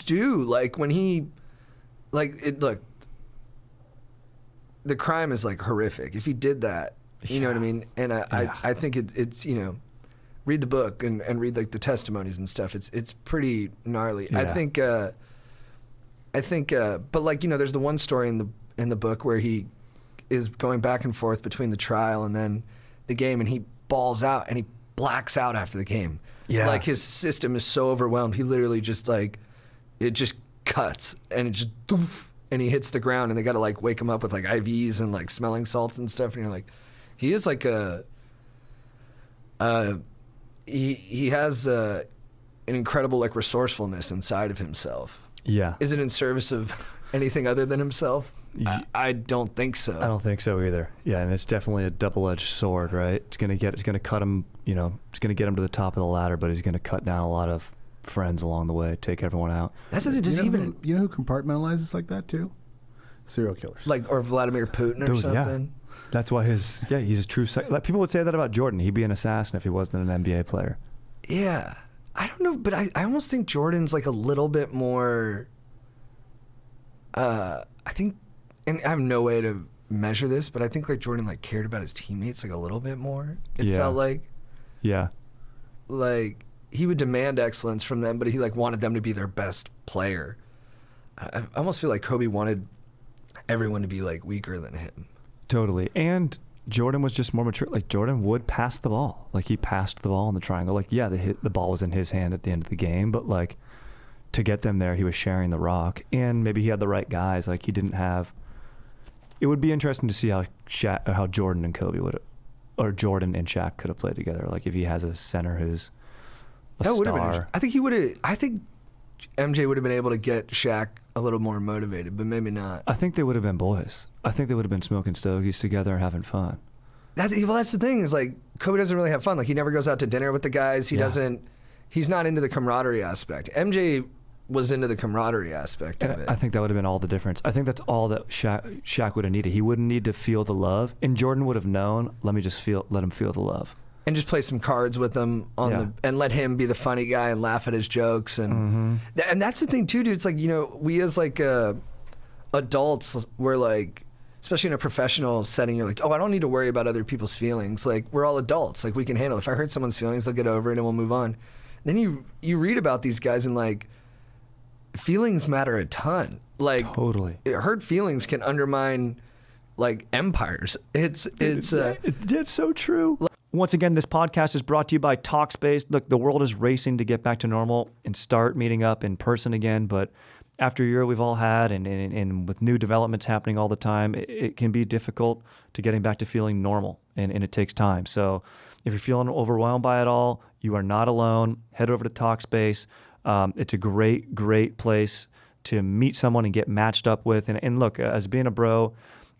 like when he, look, the crime is like horrific. If he did that, you know what I mean? And I think it's, read the book and read like the testimonies and stuff. It's pretty gnarly. Yeah. I think, but like, there's the one story in the book where he is going back and forth between the trial and then the game, and he balls out and he blacks out after the game. Yeah. Like his system is so overwhelmed. He literally just like, it just cuts and it just doof, and he hits the ground, and they got to like wake him up with like IVs and like smelling salts and stuff. And you're like, he is like he has an incredible like resourcefulness inside of himself. Yeah. Is it in service of anything other than himself? I don't think so. I don't think so either. Yeah, and it's definitely a double-edged sword, right? It's gonna cut him. It's gonna get him to the top of the ladder, but he's gonna cut down a lot of friends along the way, take everyone out. That's the thing. You know who compartmentalizes like that too? Serial killers. Like, or Vladimir Putin or something. Yeah. That's why he's a true. Like, people would say that about Jordan. He'd be an assassin if he wasn't an NBA player. Yeah, I don't know, but I almost think Jordan's like a little bit more. I think, and I have no way to measure this, but I think like Jordan like cared about his teammates like a little bit more. It felt like. Yeah. Like he would demand excellence from them, but he like wanted them to be their best player. I almost feel like Kobe wanted everyone to be like weaker than him. Totally. And Jordan was just more mature. Like, Jordan would pass the ball. Like, he passed the ball in the triangle. Like, yeah, the ball was in his hand at the end of the game, but like, to get them there, he was sharing the rock. And maybe he had the right guys. Like, he didn't have. It would be interesting to see how Jordan and Kobe or Jordan and Shaq could have played together. Like, if he has a center who's a that star. Would have been. I think he would have. I think MJ would have been able to get Shaq a little more motivated, but maybe not. I think they would have been boys. I think they would have been smoking stogies together and having fun. That's the thing, is like, Kobe doesn't really have fun. Like, he never goes out to dinner with the guys. He's not into the camaraderie aspect. MJ was into the camaraderie aspect of it. I think that would have been all the difference. I think that's all that Shaq would have needed. He wouldn't need to feel the love, and Jordan would have known, let him feel the love. And just play some cards with him and let him be the funny guy and laugh at his jokes. And and that's the thing too, dude. It's like, we as like adults, we're like, especially in a professional setting, you're like, oh, I don't need to worry about other people's feelings. Like, we're all adults. Like, we can handle it. If I hurt someone's feelings, they'll get over it and we'll move on. Then you read about these guys and, like, feelings matter a ton. Like, Totally. Hurt feelings can undermine, like, empires. It's so true. Once again, this podcast is brought to you by Talkspace. Look, the world is racing to get back to normal and start meeting up in person again, but after a year we've all had and with new developments happening all the time, it can be difficult to getting back to feeling normal, and it takes time. So if you're feeling overwhelmed by it all, you are not alone. Head over to Talkspace. It's a great place to meet someone and get matched up with. And look, as being a bro,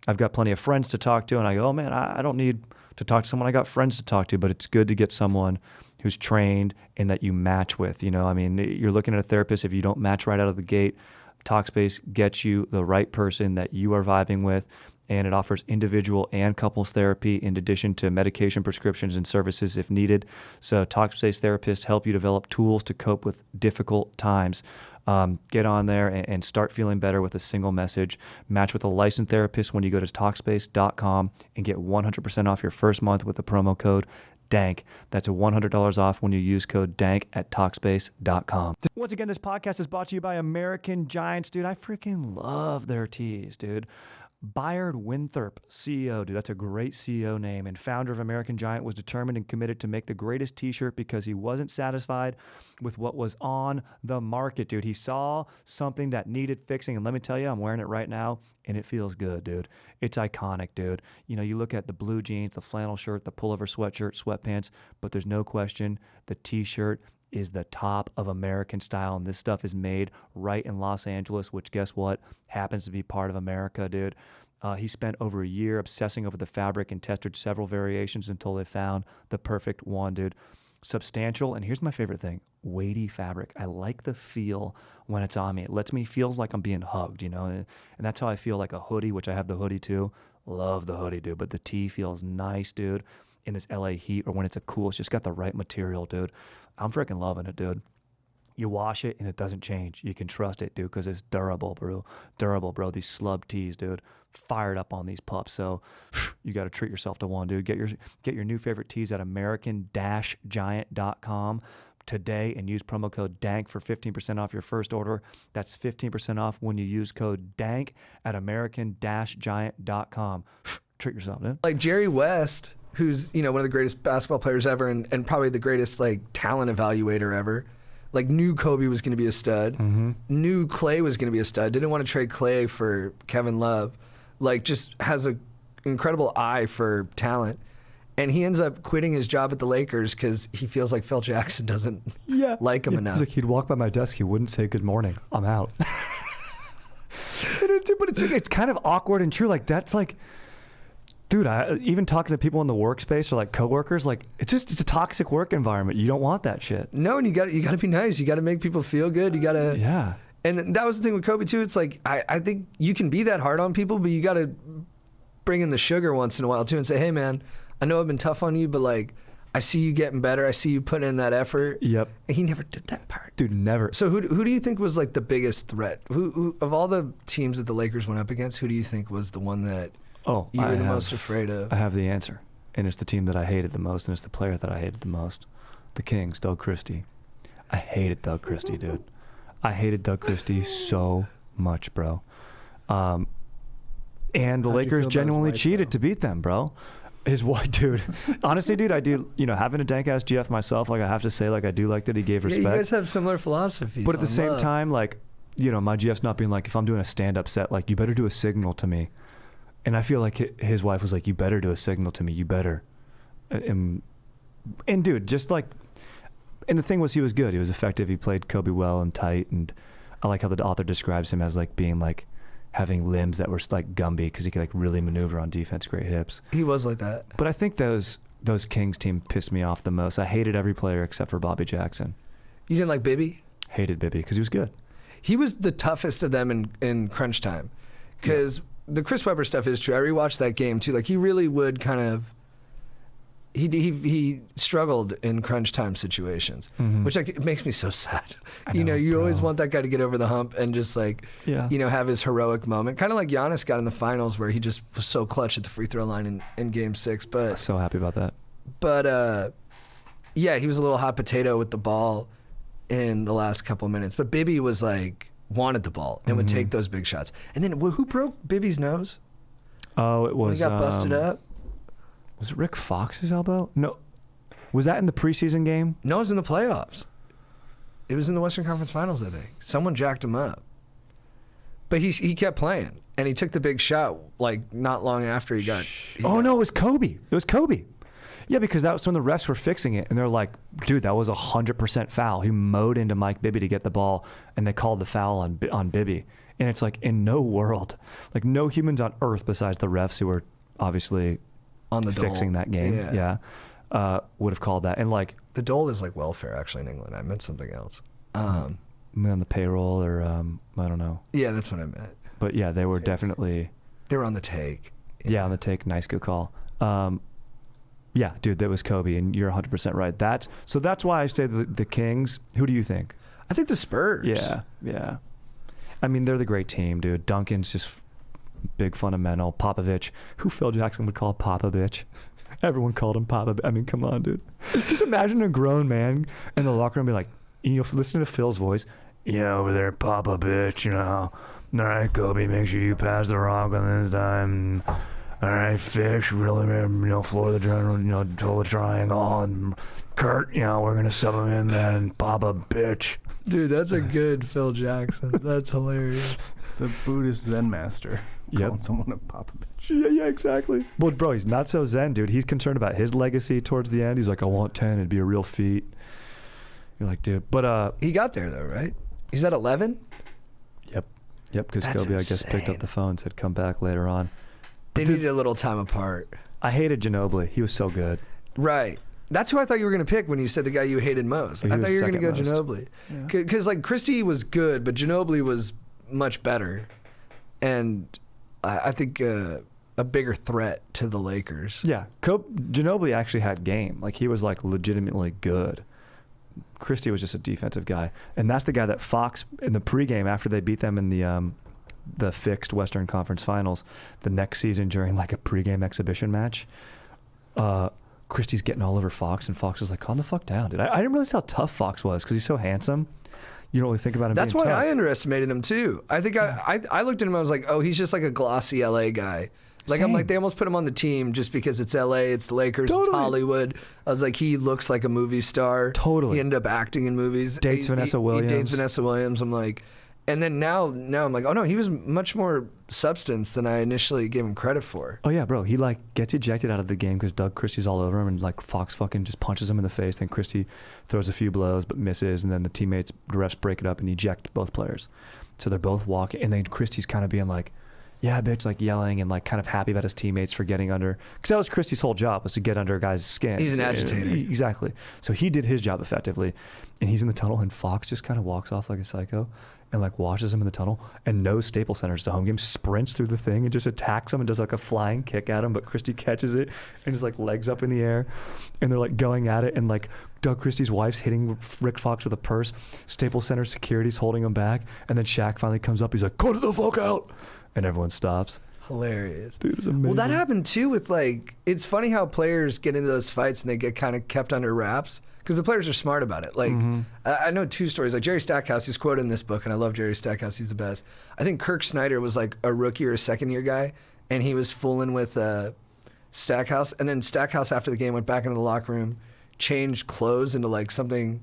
I've got plenty of friends to talk to, and I go, oh man, I don't need to talk to someone. I got friends to talk to, but it's good to get someone who's trained and that you match with. You know, I mean, you're looking at a therapist. If you don't match right out of the gate, Talkspace gets you the right person that you are vibing with, and it offers individual and couples therapy in addition to medication prescriptions and services if needed. So Talkspace therapists help you develop tools to cope with difficult times. Get on there and start feeling better with a single message. Match with a licensed therapist when you go to Talkspace.com and get 100% off your first month with the promo code DANK. That's $100 off when you use code DANK at Talkspace.com. Once again, this podcast is brought to you by American Giants, dude. I freaking love their tees, dude. Bayard Winthrop, CEO, dude, that's a great CEO name, and founder of American Giant, was determined and committed to make the greatest t-shirt because he wasn't satisfied with what was on the market, dude. He saw something that needed fixing, and let me tell you, I'm wearing it right now, and it feels good, dude. It's iconic, dude. You know, you look at the blue jeans, the flannel shirt, the pullover sweatshirt, sweatpants, but there's no question the t-shirt is the top of American style, and this stuff is made right in Los Angeles, which guess what? Happens to be part of America, dude. He spent over a year obsessing over the fabric and tested several variations until they found the perfect one, dude. Substantial, and here's my favorite thing, weighty fabric. I like the feel when it's on me. It lets me feel like I'm being hugged, you know, and that's how I feel like a hoodie, which I have the hoodie too. Love the hoodie, dude, but the tee feels nice, dude, in this LA heat, or when it's it's just got the right material, dude. I'm freaking loving it, dude. You wash it and it doesn't change. You can trust it, dude, because it's durable, bro. Durable, bro. These slub tees, dude. Fired up on these pups. So you got to treat yourself to one, dude. Get your new favorite tees at American-Giant.com today and use promo code DANK for 15% off your first order. That's 15% off when you use code DANK at American-Giant.com. Treat yourself, dude. like Jerry West, who's, you know, one of the greatest basketball players ever and probably the greatest, like, talent evaluator ever. Like, knew Kobe was going to be a stud. Mm-hmm. Knew Clay was going to be a stud. Didn't want to trade Clay for Kevin Love. Like, just has an incredible eye for talent. And he ends up quitting his job at the Lakers because he feels like Phil Jackson doesn't like him enough. He's like, he'd walk by my desk, he wouldn't say good morning. I'm out. But it's kind of awkward and true. Like, that's like... Dude, even talking to people in the workspace or like coworkers, like it's a toxic work environment. You don't want that shit. No, and you got to be nice. You got to make people feel good. You got to Yeah. And that was the thing with Kobe too. It's like I think you can be that hard on people, but you got to bring in the sugar once in a while too and say, "Hey man, I know I've been tough on you, but like I see you getting better. I see you putting in that effort." Yep. And he never did that part. Dude, never. So who do you think was like the biggest threat? Who of all the teams that the Lakers went up against, who do you think was the one that you were the most afraid of? I have the answer. And it's the team that I hated the most, and it's the player that I hated the most. The Kings, Doug Christie. I hated Doug Christie, dude. I hated Doug Christie so much, bro. And the Lakers genuinely cheated to beat them, bro. His wife, dude. Honestly, dude, I do, you know, having a dank-ass GF myself, like I have to say, like I do like that he gave respect. Yeah, you guys have similar philosophies. But at the same time, like, you know, my GF's not being like, if I'm doing a stand-up set, like, you better do a signal to me. And I feel like his wife was like, you better do a signal to me, you better. And dude, just like, and the thing was, he was good. He was effective. He played Kobe well and tight. And I like how the author describes him as like being like having limbs that were like Gumby because he could like really maneuver on defense, great hips. He was like that. But I think those Kings team pissed me off the most. I hated every player except for Bobby Jackson. You didn't like Bibby? Hated Bibby because he was good. He was the toughest of them in crunch time. Because the Chris Webber stuff is true. I rewatched that game too. Like he really would kind of, he struggled in crunch time situations, which like it makes me so sad. You always want that guy to get over the hump and just like have his heroic moment, kind of like Giannis got in the finals where he just was so clutch at the free throw line in Game 6. But so happy about that. But yeah, he was a little hot potato with the ball in the last couple minutes. But Bibby was like wanted the ball and would take those big shots. And then who broke Bibby's nose? Oh, it was. He got busted up. Was it Rick Fox's elbow? No. Was that in the preseason game? No, it was in the playoffs. It was in the Western Conference Finals, I think. Someone jacked him up. But he kept playing, and he took the big shot like not long after he got. No, it was Kobe. It was Kobe. Yeah, because that was when the refs were fixing it, and they're like, dude, that was 100% foul. He mowed into Mike Bibby to get the ball, and they called the foul on Bibby. And it's like, in no world, like no humans on earth besides the refs who were obviously on the fixing dole. that game, would have called that. And like the dole is like welfare actually in England. I meant something else. On the payroll or I don't know. Yeah, that's what I meant. But yeah, they were definitely. They were on the take. Yeah, on the take. Nice, good call. Yeah, dude, that was Kobe, and you're 100% right. That's why I say the Kings. Who do you think? I think the Spurs. Yeah. I mean, they're the great team, dude. Duncan's just big fundamental. Popovich, who Phil Jackson would call Popovich. Everyone called him Papa. I mean, come on, dude. Just imagine a grown man in the locker room be like, listen to Phil's voice. Yeah, over there, Popovich, All right, Kobe, make sure you pass the rock on this time. All right, Fish, really, floor the general, pull the triangle. And Kurt, we're going to sub him in that and Papa bitch. Dude, that's a good Phil Jackson. That's hilarious. The Buddhist Zen master. Calling someone a Papa bitch. Yeah, exactly. Well, bro, he's not so Zen, dude. He's concerned about his legacy towards the end. He's like, I want 10. It'd be a real feat. You're like, dude. But he got there, though, right? He's at 11? Yep, because Kobe, I guess, picked up the phone and said, come back later on. They needed a little time apart. I hated Ginobili. He was so good. Right. That's who I thought you were going to pick when you said the guy you hated most. I thought you were going to go Ginobili. Because, like, Christie was good, but Ginobili was much better. And I think a bigger threat to the Lakers. Yeah. Ginobili actually had game. Like, he was, like, legitimately good. Christie was just a defensive guy. And that's the guy that Fox, in the pregame, after they beat them in the fixed Western Conference Finals, the next season during, like, a pregame exhibition match, Christie's getting all over Fox, and Fox was like, calm the fuck down, dude. I didn't realize how tough Fox was because he's so handsome. You don't really think about him That's being why tough. I underestimated him, too. I think I looked at him, I was like, oh, he's just like a glossy LA guy. Like, Same. I'm like, they almost put him on the team just because it's LA, it's the Lakers, it's Hollywood. I was like, he looks like a movie star. Totally. He ended up acting in movies. Dates Vanessa Williams. He dates Vanessa Williams. I'm like, and then now I'm like, oh no, he was much more substance than I initially gave him credit for. Oh yeah, bro. He like gets ejected out of the game because Doug Christie's all over him, and like Fox fucking just punches him in the face. Then Christie throws a few blows but misses, and then the refs break it up and eject both players. So they're both walking, and then Christie's kind of being like, yeah, bitch, like yelling and like kind of happy about his teammates for getting under, because that was Christie's whole job, was to get under a guy's skin. He's an agitator. Exactly. So he did his job effectively, and he's in the tunnel, and Fox just kind of walks off like a psycho and like watches him in the tunnel, and no Staples Center's the home game, sprints through the thing and just attacks him and does like a flying kick at him, but Christie catches it and his like legs up in the air, and they're like going at it, and like Doug Christie's wife's hitting Rick Fox with a purse, Staples Center security's holding him back, and then Shaq finally comes up, he's like, cut it the fuck out, and everyone stops. Hilarious. Dude, it was amazing. Well, that happened too with like, it's funny how players get into those fights and they get kind of kept under wraps because the players are smart about it. Like, I know two stories. Like Jerry Stackhouse, who's quoted in this book, and I love Jerry Stackhouse. He's the best. I think Kirk Snyder was like a rookie or a second year guy, and he was fooling with Stackhouse. And then Stackhouse, after the game, went back into the locker room, changed clothes into like something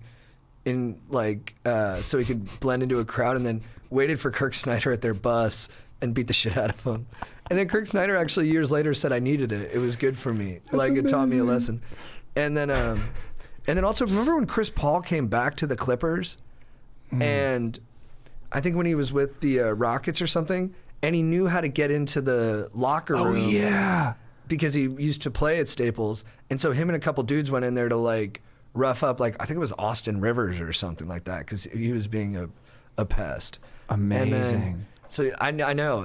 in like so he could blend into a crowd, and then waited for Kirk Snyder at their bus and beat the shit out of him. And then Kirk Snyder actually years later said, I needed it. It was good for me. That's like amazing. It taught me a lesson. And then also, remember when Chris Paul came back to the Clippers? And I think when he was with the Rockets or something, and he knew how to get into the locker room. Oh, yeah. Because he used to play at Staples. And so him and a couple dudes went in there to like rough up, like, I think it was Austin Rivers or something like that, because he was being a pest. Amazing. And then, so I know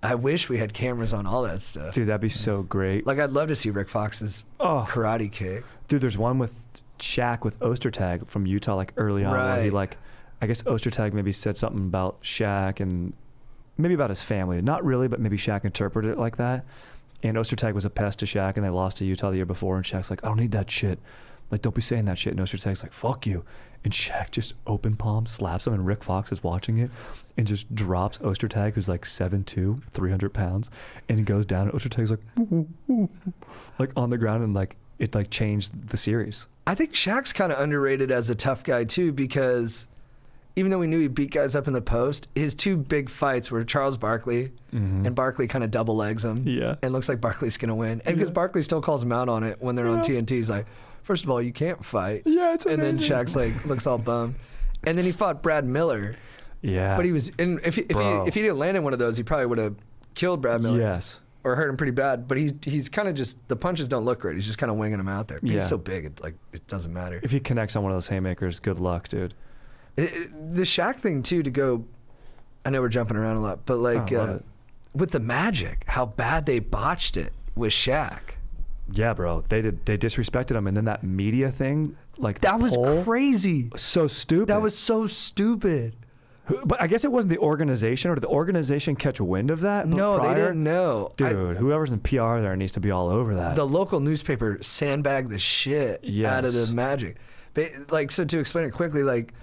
I wish we had cameras on all that stuff. Dude, that'd be so great. Like, I'd love to see Rick Fox's karate kick. Dude, there's one with Shaq with Ostertag from Utah, like early on. Where he like, I guess Ostertag maybe said something about Shaq and maybe about his family. Not really, but maybe Shaq interpreted it like that. And Ostertag was a pest to Shaq, and they lost to Utah the year before. And Shaq's like, I don't need that shit. Like, don't be saying that shit. And Ostertag's like, fuck you. And Shaq just open palm slaps him, and Rick Fox is watching it and just drops Ostertag, who's like 7'2", 300 pounds, and he goes down, and Ostertag's like, ooh, ooh, like on the ground, and like it like changed the series. I think Shaq's kind of underrated as a tough guy too, because even though we knew he beat guys up in the post, his two big fights were Charles Barkley, and Barkley kind of double legs him, and looks like Barkley's gonna win, and because Barkley still calls him out on it when they're on TNT, he's like, first of all, you can't fight. Yeah, it's amazing. And then Shaq's like, looks all bummed. And then he fought Brad Miller. Yeah. But he was, and if he didn't land in one of those, he probably would have killed Brad Miller. Yes. Or hurt him pretty bad. But he's kind of just, the punches don't look great. He's just kind of winging him out there. But he's so big, it doesn't matter. If he connects on one of those haymakers, good luck, dude. The Shaq thing too, to go, I know we're jumping around a lot, but like with the Magic, how bad they botched it with Shaq. Yeah, bro. They disrespected him, and then that media thing, like that was crazy. So stupid. That was so stupid. But I guess it wasn't the organization, or did the organization catch wind of that? No, they didn't know. Dude, whoever's in PR there needs to be all over that. The local newspaper sandbagged the shit out of the Magic. But, like, so to explain it quickly, like,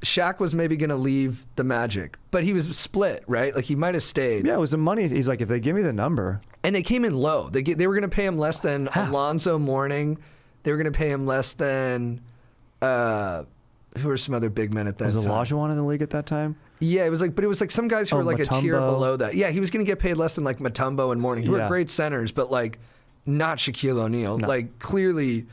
Shaq was maybe going to leave the Magic, but he was split, right? Like, he might have stayed. Yeah, it was the money. He's like, if they give me the number. And they came in low. They were going to pay him less than Alonzo Mourning. They were going to pay him less than, who were some other big men at that time? Was Olajuwon in the league at that time? Yeah, it was like some guys who were like Mutombo. A tier below that. Yeah, he was going to get paid less than like Mutombo and Mourning, who were great centers, but like not Shaquille O'Neal. No. Like clearly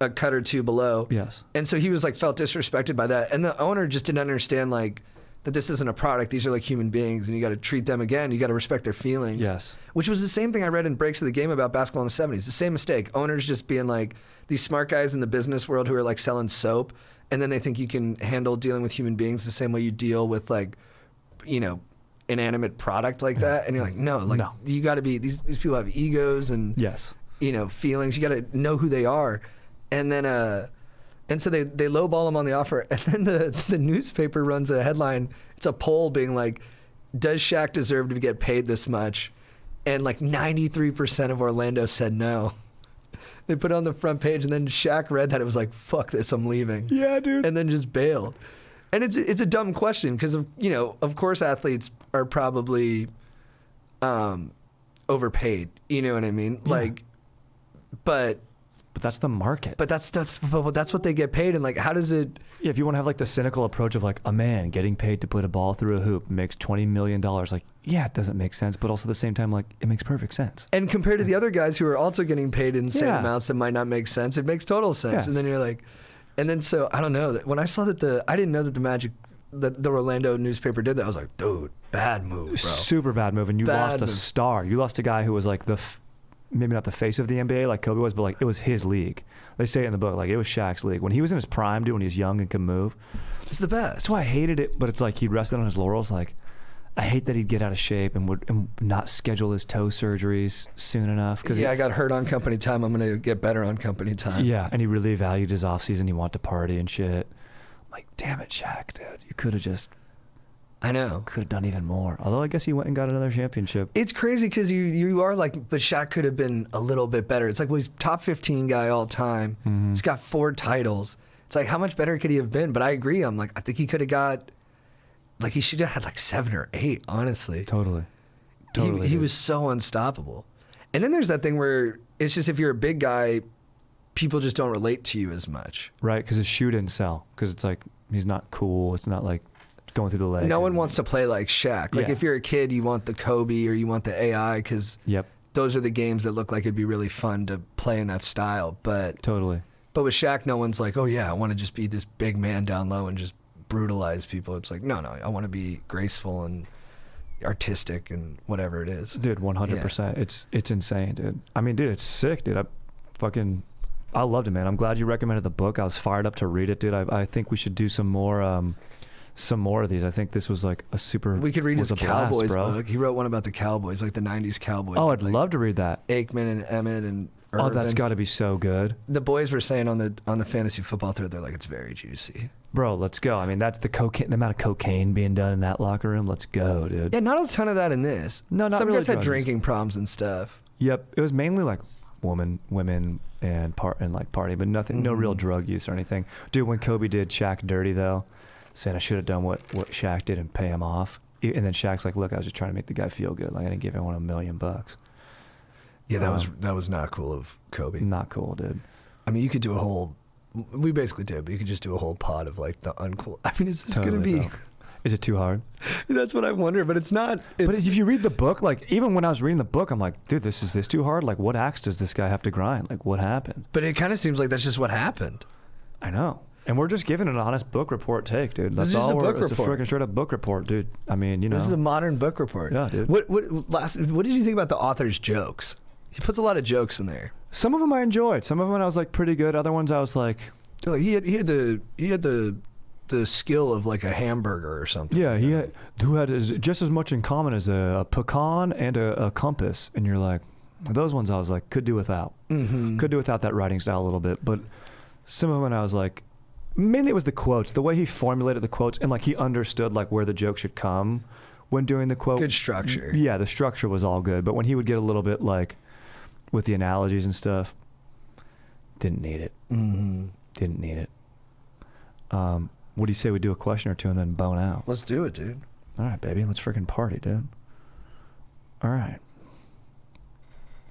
a cut or two below. Yes. And so he was like felt disrespected by that. And the owner just didn't understand like that this isn't a product. These are like human beings, and you got to treat them again. You got to respect their feelings. Yes. Which was the same thing I read in Breaks of the Game about basketball in the 70s. The same mistake. Owners just being like these smart guys in the business world who are like selling soap, and then they think you can handle dealing with human beings the same way you deal with like, you know, inanimate product like that. And you're like, no, you got to be, these people have egos and, you know, feelings. You got to know who they are. And then, and so they lowball them on the offer. And then the newspaper runs a headline. It's a poll being like, does Shaq deserve to get paid this much? And like 93% of Orlando said no. They put it on the front page, and then Shaq read that. It was like, fuck this, I'm leaving. Yeah, dude. And then just bailed. And it's a dumb question because, you know, of course athletes are probably overpaid. You know what I mean? Yeah. Like, but that's the market. But that's what they get paid. And like, how does it? Yeah, if you want to have like the cynical approach of like a man getting paid to put a ball through a hoop makes $20 million. Like, yeah, it doesn't make sense, but also at the same time, like it makes perfect sense. And compared to the other guys who are also getting paid insane amounts that might not make sense, it makes total sense. Yes. And then you're like, and then so I don't know. When I saw that I didn't know that the Magic, the Orlando newspaper did that. I was like, dude, bad move, bro. Super bad move, and you lost a star. You lost a guy who was like maybe not the face of the NBA like Kobe was, but like it was his league. They say it in the book, like it was Shaq's league. When he was in his prime, dude, when he was young and could move. It's the best. That's why I hated it, but it's like he rested on his laurels. Like, I hate that he'd get out of shape and not schedule his toe surgeries soon enough. I got hurt on company time. I'm going to get better on company time. Yeah, and he really valued his offseason. He wanted to party and shit. I'm like, damn it, Shaq, dude. You could have just... I know. Could have done even more. Although I guess he went and got another championship. It's crazy because you are like, but Shaq could have been a little bit better. It's like, well, he's top 15 guy all time. Mm-hmm. He's got 4 titles. It's like, how much better could he have been? But I agree. I'm like, I think he could have got, like, he should have had like 7 or 8, honestly. Totally. He was so unstoppable. And then there's that thing where it's just if you're a big guy, people just don't relate to you as much. Right, because his shoe didn't sell. Because it's like, he's not cool. It's not like going through the legs. No one wants to play like Shaq. Like if you're a kid, you want the Kobe or you want the AI because those are the games that look like it'd be really fun to play in that style. But totally. But with Shaq, no one's like, oh yeah, I want to just be this big man down low and just brutalize people. It's like, no, I want to be graceful and artistic and whatever it is. Dude, 100%. Yeah. It's insane, dude. I mean, dude, it's sick, dude. I loved it, man. I'm glad you recommended the book. I was fired up to read it, dude. I think we should do some more some more of these. I think this was like a super. We could read his was a Cowboys blast, bro. book. He wrote one about the Cowboys, like the '90s Cowboys. Oh, with, I'd like, love to read that. Aikman and Emmett and Irvin. Oh, that's got to be so good, The boys were saying on the fantasy football thread, they're like, it's very juicy. bro. Let's go. I mean, that's the amount of cocaine being done in that locker room. Let's go, dude. Yeah, not a ton of that in this. No, not Some really guys had drugs. drinking problems and stuff. Yep, it was mainly like women, and like party, but nothing, no real drug use or anything. Dude, when Kobe did Shaq dirty though, saying I should have done what Shaq did and pay him off, and then Shaq's like, look, I was just trying to make the guy feel good. Like I didn't give anyone $1 million. Yeah, that was not cool of Kobe. Not cool, dude. I mean, you could do a whole. We basically did, but you could just do a whole pod of like the uncool. I mean, is this Totally, gonna be? bro. Is it too hard? That's what I wonder, but it's not. But if you read the book, like even when I was reading the book, I'm like, dude, is this too hard? Like, what axe does this guy have to grind? Like, what happened? But it kind of seems like that's just what happened. I know. And we're just giving an honest book report take, dude. That's This is just all a book It's a report. freaking straight up book report, dude. I mean, you know. This is a modern book report. Yeah, dude. What did you think about the author's jokes? He puts a lot of jokes in there. Some of them I enjoyed. Some of them I was like pretty good. Other ones I was like, So, like, he had the skill of like a hamburger or something. yeah, who had just as much in common as a pecan and a compass. And you're like, those ones I was like, could do without. Mm-hmm. Could do without that writing style a little bit. But some of them I was like, mainly it was the quotes, the way he formulated the quotes, and like he understood like where the joke should come when doing the quote. Good structure. Yeah, the structure was all good. But when he would get a little bit like with the analogies and stuff, didn't need it. Mm-hmm. Didn't need it. What do you say we do a question or two and then bone out? Let's do it, dude. All right, baby. Let's freaking party, dude. All right.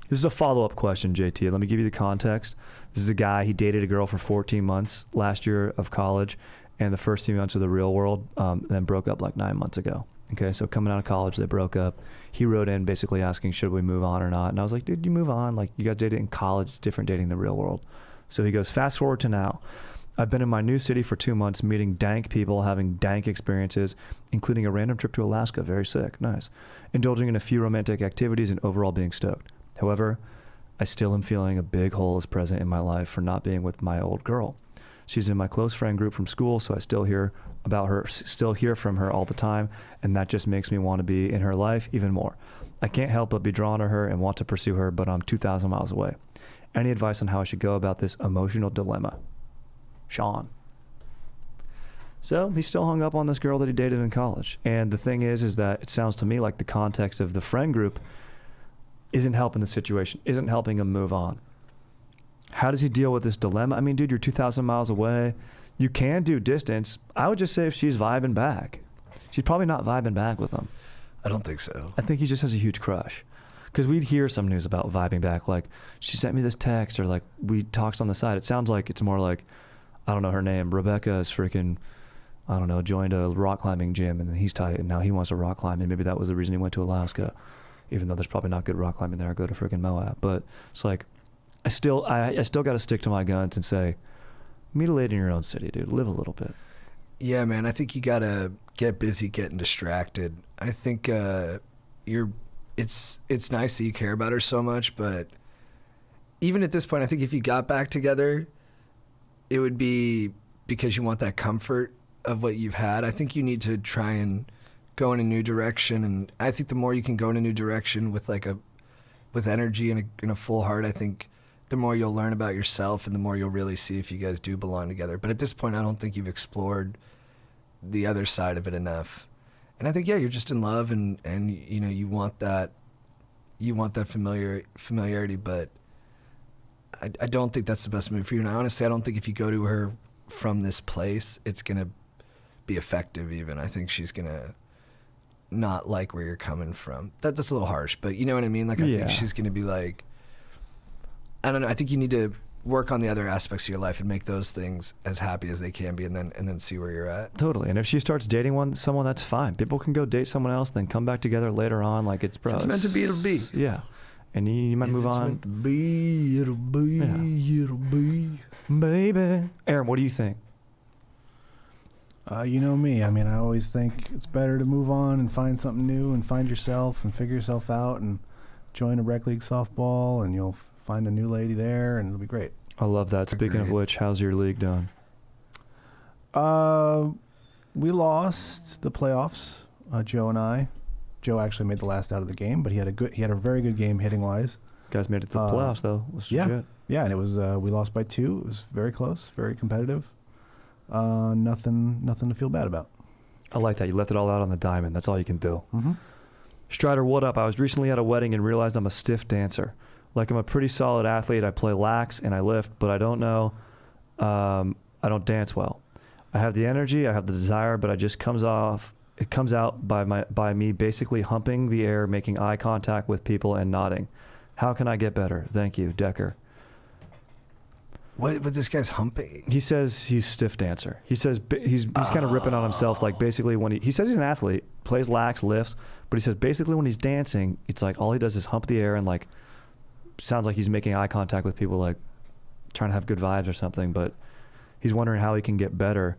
This is a follow-up question, JT. Let me give you the context. This is a guy, he dated a girl for 14 months last year of college and the first few months of the real world, then broke up like 9 months ago. Okay, so coming out of college, they broke up. He wrote in basically asking, should we move on or not? And I was like, dude, you move on. Like, you guys dated in college. It's different dating in the real world. So he goes, fast forward to now. I've been in my new city for 2 months, meeting dank people, having dank experiences, including a random trip to Alaska. Very sick. Nice. Indulging in a few romantic activities and overall being stoked. However, I still am feeling a big hole is present in my life for not being with my old girl. She's in my close friend group from school, so I still hear from her all the time, and that just makes me want to be in her life even more. I can't help but be drawn to her and want to pursue her, but I'm 2,000 miles away. Any advice on how I should go about this emotional dilemma? Sean. So he's still hung up on this girl that he dated in college. And the thing is that it sounds to me like the context of the friend group isn't helping the situation, isn't helping him move on. How does he deal with this dilemma? I mean, dude, you're 2,000 miles away. You can do distance. I would just say if she's vibing back. She's probably not vibing back with him. I don't think so. I think he just has a huge crush. Because we'd hear some news about vibing back, like, she sent me this text, or like, we talked on the side. It sounds like it's more like, I don't know her name, Rebecca is freaking, I don't know, joined a rock climbing gym, and he's tight, and now he wants to rock climb, and maybe that was the reason he went to Alaska, even though there's probably not good rock climbing there. Go to freaking Moab. But it's like, I still got to stick to my guns and say, meet a lady in your own city, dude. Live a little bit. Yeah, man. I think you gotta get busy getting distracted. I think it's nice that you care about her so much, but even at this point, I think if you got back together, it would be because you want that comfort of what you've had. I think you need to try and go in a new direction, and I think the more you can go in a new direction with energy and a full heart, I think the more you'll learn about yourself and the more you'll really see if you guys do belong together. But at this point, I don't think you've explored the other side of it enough. And I think, yeah, you're just in love, and you know, you want that familiarity, but I don't think that's the best move for you. And honestly, I don't think if you go to her from this place, it's going to be effective even. I think she's going to not like where you're coming from. That's a little harsh, but you know what I mean? Like, I think she's going to be like, I don't know. I think you need to work on the other aspects of your life and make those things as happy as they can be, and then see where you're at. Totally. And if she starts dating someone, that's fine. People can go date someone else, then come back together later on. Like, it's bro. If it's meant to be, it'll be. Yeah. And you might move on. If it's meant to be, it'll be, it'll be. Baby. Aaron, what do you think? You know me. I mean, I always think it's better to move on and find something new and find yourself and figure yourself out and join a rec league softball, and you'll find a new lady there, and it'll be great. I love that. Speaking of which, how's your league doing? We lost the playoffs, Joe and I. Joe actually made the last out of the game, but he had a very good game hitting wise. Guys made it to the playoffs though. Yeah, and it was we lost by 2. It was very close, very competitive. Nothing to feel bad about. I like that. You left it all out on the diamond. That's all you can do. Mm-hmm. Strider, what up? I was recently at a wedding and realized I'm a stiff dancer. Like, I'm a pretty solid athlete. I play lax and I lift, but I don't know. I don't dance well. I have the energy, I have the desire, but it just comes out by me basically humping the air, making eye contact with people and nodding. How can I get better? Thank you, Decker. What? But this guy's humping. He says he's stiff dancer. He says he's kind of ripping on himself. Like, basically when he says he's an athlete, plays lax, lifts, but he says basically when he's dancing, it's like all he does is hump the air and like sounds like he's making eye contact with people, like trying to have good vibes or something. But he's wondering how he can get better.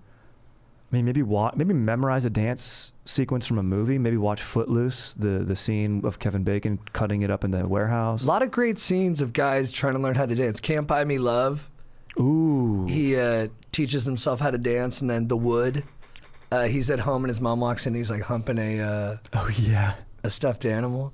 I mean, maybe memorize a dance sequence from a movie. Maybe watch Footloose, the scene of Kevin Bacon cutting it up in the warehouse. A lot of great scenes of guys trying to learn how to dance. Can't Buy Me Love. Ooh. He teaches himself how to dance, and then The Wood. He's at home and his mom walks in. And he's like humping a stuffed animal.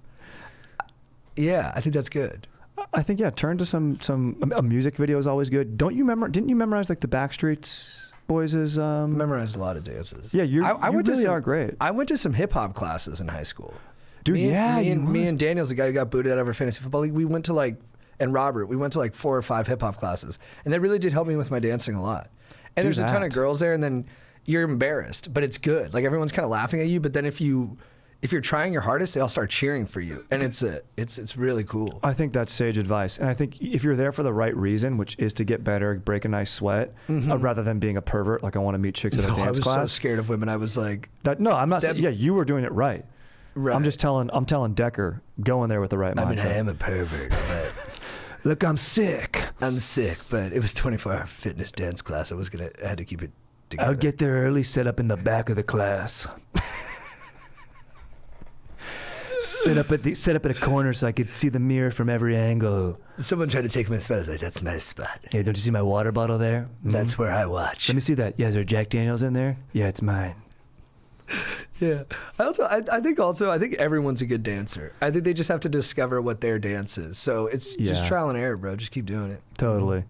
Yeah, I think that's good. I think turn to a music video is always good. Didn't you memorize like the Backstreet Boys' Memorized a lot of dances. Yeah, you really are great. I went to some hip hop classes in high school. Dude, me and Daniel's the guy who got booted out of our fantasy football league. We went to and Robert, we went to 4 or 5 hip hop classes, and that really did help me with my dancing a lot. And there's a ton of girls there, and then you're embarrassed, but it's good. Like, everyone's kind of laughing at you, but then if you're trying your hardest, they all start cheering for you, and it's really cool. I think that's sage advice, and I think if you're there for the right reason, which is to get better, break a nice sweat, rather than being a pervert, like I want to meet chicks at a dance class. I was so scared of women. I was like, that. No, I'm not saying. Yeah, you were doing it right. Right. I'm telling Decker, go in there with the right mindset. I mean, I am a pervert, but look, I'm sick, but it was 24-hour fitness dance class. I had to keep it together. I'll get there early, set up in the back of the class. Sit up at a corner so I could see the mirror from every angle. Someone tried to take my spot. I was like, that's my spot. Hey, don't you see my water bottle there? That's where I watch. Let me see that. Yeah, is there Jack Daniels in there? Yeah, it's mine. Yeah. I think everyone's a good dancer. I think they just have to discover what their dance is. So it's just trial and error, bro. Just keep doing it. Totally.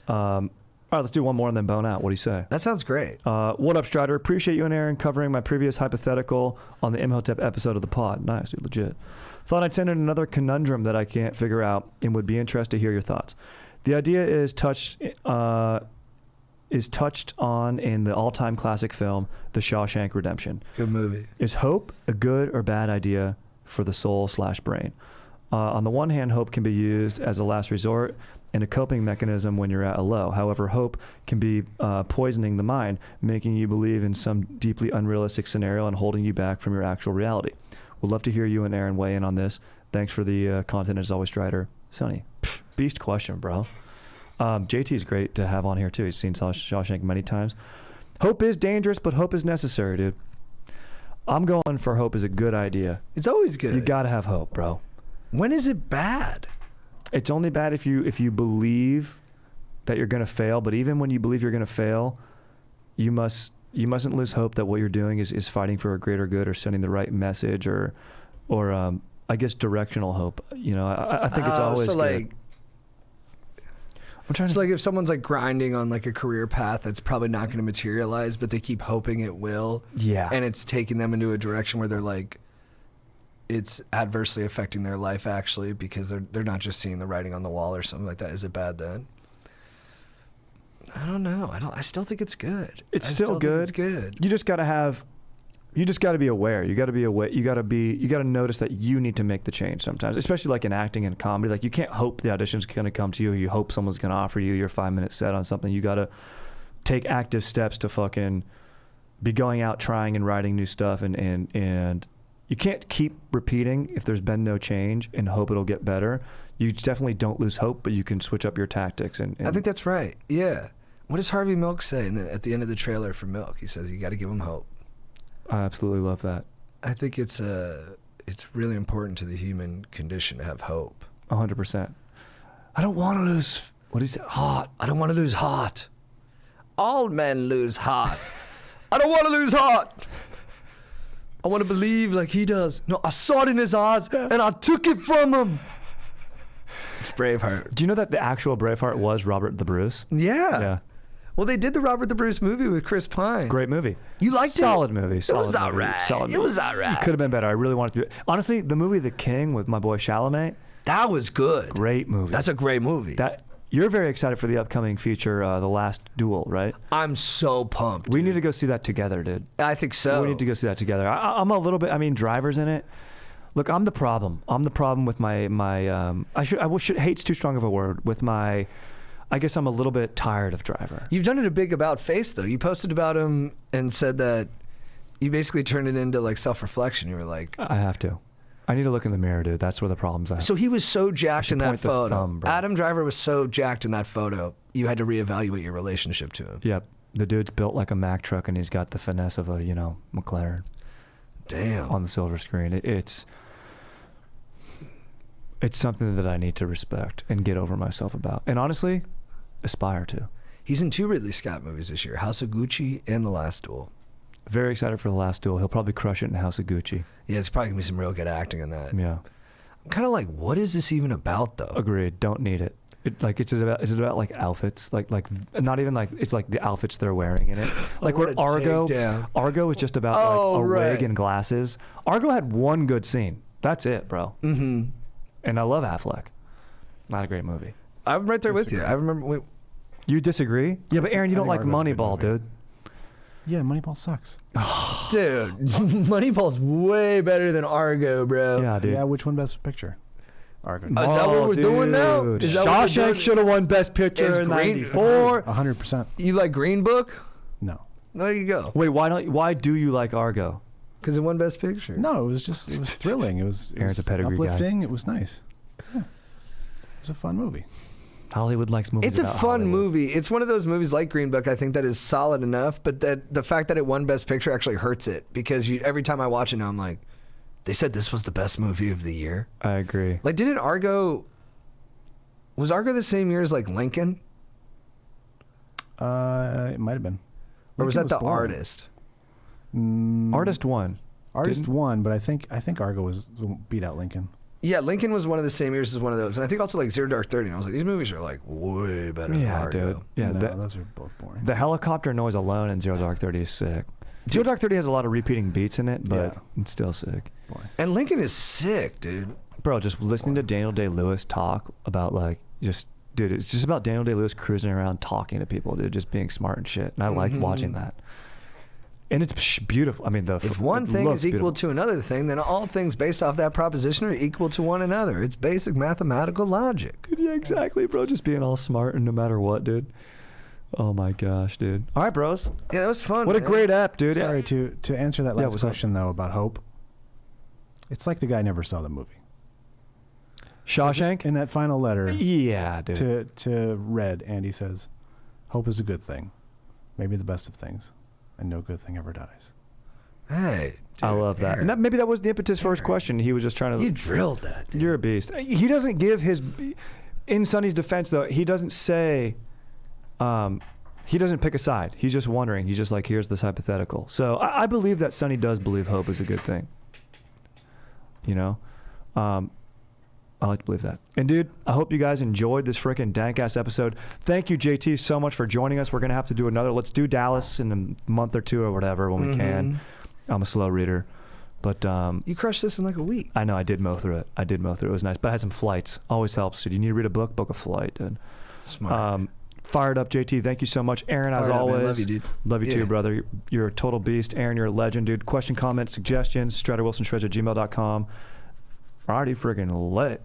All right, let's do one more and then bone out. What do you say? That sounds great. What up, Strider? Appreciate you and Aaron covering my previous hypothetical on the Imhotep episode of the pod. Nice, dude, legit. Thought I'd send in another conundrum that I can't figure out and would be interested to hear your thoughts. The idea is touched on in the all-time classic film, The Shawshank Redemption. Good movie. Is hope a good or bad idea for the soul/brain? On the one hand, hope can be used as a last resort and a coping mechanism when you're at a low. However, hope can be poisoning the mind, making you believe in some deeply unrealistic scenario and holding you back from your actual reality. Would love to hear you and Aaron weigh in on this. Thanks for the content as always, Strider. Sonny, beast question, bro. JT's great to have on here too. He's seen Shawshank many times. Hope is dangerous, but hope is necessary, dude. I'm going for hope is a good idea. It's always good. You gotta have hope, bro. When is it bad? It's only bad if you believe that you're gonna fail. But even when you believe you're gonna fail, you mustn't lose hope that what you're doing is fighting for a greater good or sending the right message or I guess directional hope. You know, I think it's always so good. Like if someone's like grinding on like a career path that's probably not going to materialize, but they keep hoping it will. Yeah. And it's taking them into a direction where they're like, it's adversely affecting their life actually because they're not just seeing the writing on the wall or something like that. Is it bad then? I don't know. I still think it's good. It's still good. It's good. You just got to be aware. You got to be aware. You got to notice that you need to make the change sometimes, especially like in acting and comedy. Like you can't hope the audition's going to come to you. You hope someone's going to offer you your 5-minute set on something. You got to take active steps to fucking be going out, trying and writing new stuff. And you can't keep repeating if there's been no change and hope it'll get better. You definitely don't lose hope, but you can switch up your tactics. And I think that's right. Yeah. What does Harvey Milk say at the end of the trailer for Milk? He says, you got to give them hope. I absolutely love that. I think it's really important to the human condition to have hope. 100%. I don't want to lose, what is it, heart. I don't want to lose heart. All men lose heart. I don't want to lose heart. I want to believe like he does. No, I saw it in his eyes and I took it from him. It's Braveheart. Do you know that the actual Braveheart was Robert the Bruce? Yeah. Yeah. Well, they did the Robert the Bruce movie with Chris Pine. Great movie. You liked it? Solid movie. It was all right. Solid It movie. was all right. Could have been better. I really wanted to do it. Honestly, the movie The King with my boy Chalamet, That was good. great movie. That's a great movie. You're very excited for the upcoming feature, The Last Duel, right? I'm so pumped. We dude. need to go see that together, dude. I think so. We need to go see that together. I'm a little bit. I mean, Driver's in it. Look, I'm the problem. I'm the problem with my. Hate's too strong of a word. With my, I guess I'm a little bit tired of Driver. You've done it a big about face though. You posted about him and said that you basically turned it into like self-reflection. You were like, I have to. I need to look in the mirror, dude. That's where the problem's at. so he was so jacked in that point the photo. thumb, bro. Adam Driver was so jacked in that photo. You had to reevaluate your relationship to him. Yep. The dude's built like a Mack truck, and he's got the finesse of a McLaren Damn. on the silver screen. It's something that I need to respect and get over myself about, and honestly, aspire to. He's in 2 Ridley Scott movies this year: House of Gucci and The Last Duel. Very excited for The Last Duel. He'll probably crush it in House of Gucci. Yeah, it's probably gonna be some real good acting in that. Yeah. I'm kind of like, what is this even about though? Agreed. Don't need it. Is it about like outfits? Like not even like it's like the outfits they're wearing in it. Like what what a Argo? takedown. Argo is just about Oh, like a right. wig and glasses. Argo had one good scene. That's it, bro. Mm-hmm. And I love Affleck. Not a great movie. I'm right there with you. I remember. You disagree? Yeah, but Aaron, you I don't think like Argo's a good Moneyball, movie. dude. Yeah, Moneyball sucks. Dude, Moneyball's way better than Argo, bro. Yeah, dude. Yeah, which one best picture? Argo. Is that what we're doing now? dude. Is that what we're doing? Shawshank should have won Best Picture Is in Green- '94. 100%. You like Green Book? No. There you go. Wait, why do you like Argo? Because it won Best Picture. No, it was thrilling. It was Aaron's a pedigree guy. uplifting. It was nice. Yeah. It was a fun movie. Hollywood likes movies. It's a about fun Hollywood. movie. It's one of those movies like Green Book, I think, that is solid enough, but that the fact that it won Best Picture actually hurts it because every time I watch it now, I'm like, they said this was the best movie of the year. I agree. Like, was Argo the same year as like Lincoln? It might have been. Or was that Lincoln The boring. Artist? Artist won. Artist Didn't- won, but I think Argo beat out Lincoln. Yeah, Lincoln was one of the same years as one of those. And I think also like Zero Dark 30. And I was like, these movies are like way better than Yeah, Argo. dude. Yeah, no, the, those are both boring. the helicopter noise alone in Zero Dark 30 is sick. Zero Dark 30 has a lot of repeating beats in it, but Yeah. it's still sick. Boring. And Lincoln is sick, dude. Bro, just listening to Daniel Day-Lewis talk about like dude, it's just about Daniel Day-Lewis cruising around talking to people, dude, just being smart and shit. And I like watching that. And it's beautiful. I mean, If one it thing looks is equal beautiful. to another thing, then all things based off that proposition are equal to one another. It's basic mathematical logic. Yeah, exactly, bro. Just being all smart and no matter what, dude. Oh my gosh, dude. All right, bros. Yeah, that was fun. What a man. great app, dude. Sorry, to answer that Yeah, last what's up? question, though, about hope. It's like the guy never saw the movie. Shawshank? In that final letter Yeah, dude. to Red, Andy says, hope is a good thing, maybe the best of things, and no good thing ever dies. Hey, I dude, lthat. Aaron, And maybe that was the impetus for his question. He was just trying to. you drilled that, dude. You're a beast. He doesn't give his. In Sonny's defense, though, he doesn't say. He doesn't pick a side. He's just wondering. He's just like, here's this hypothetical. So I believe that Sonny does believe hope is a good thing. You know? I like to believe that. And dude, I hope you guys enjoyed this freaking dank-ass episode. Thank you, JT, so much for joining us. We're going to have to do another. Let's do Dallas in a month or two or whatever when we can. I'm a slow reader. But You crushed this in like a week. I know I did mow through it. It was nice. But I had some flights. Always helps, dude. You need to read a book, book a flight, dude. Smart. Fired up, JT. Thank you so much. Aaron, as Fired up, man. always. Love you, dude. Love you Yeah. too, brother. You're a total beast. Aaron, you're a legend, dude. Question, comments, suggestions, StriderWilsonShreds@gmail.com. Alrighty, friggin' lit.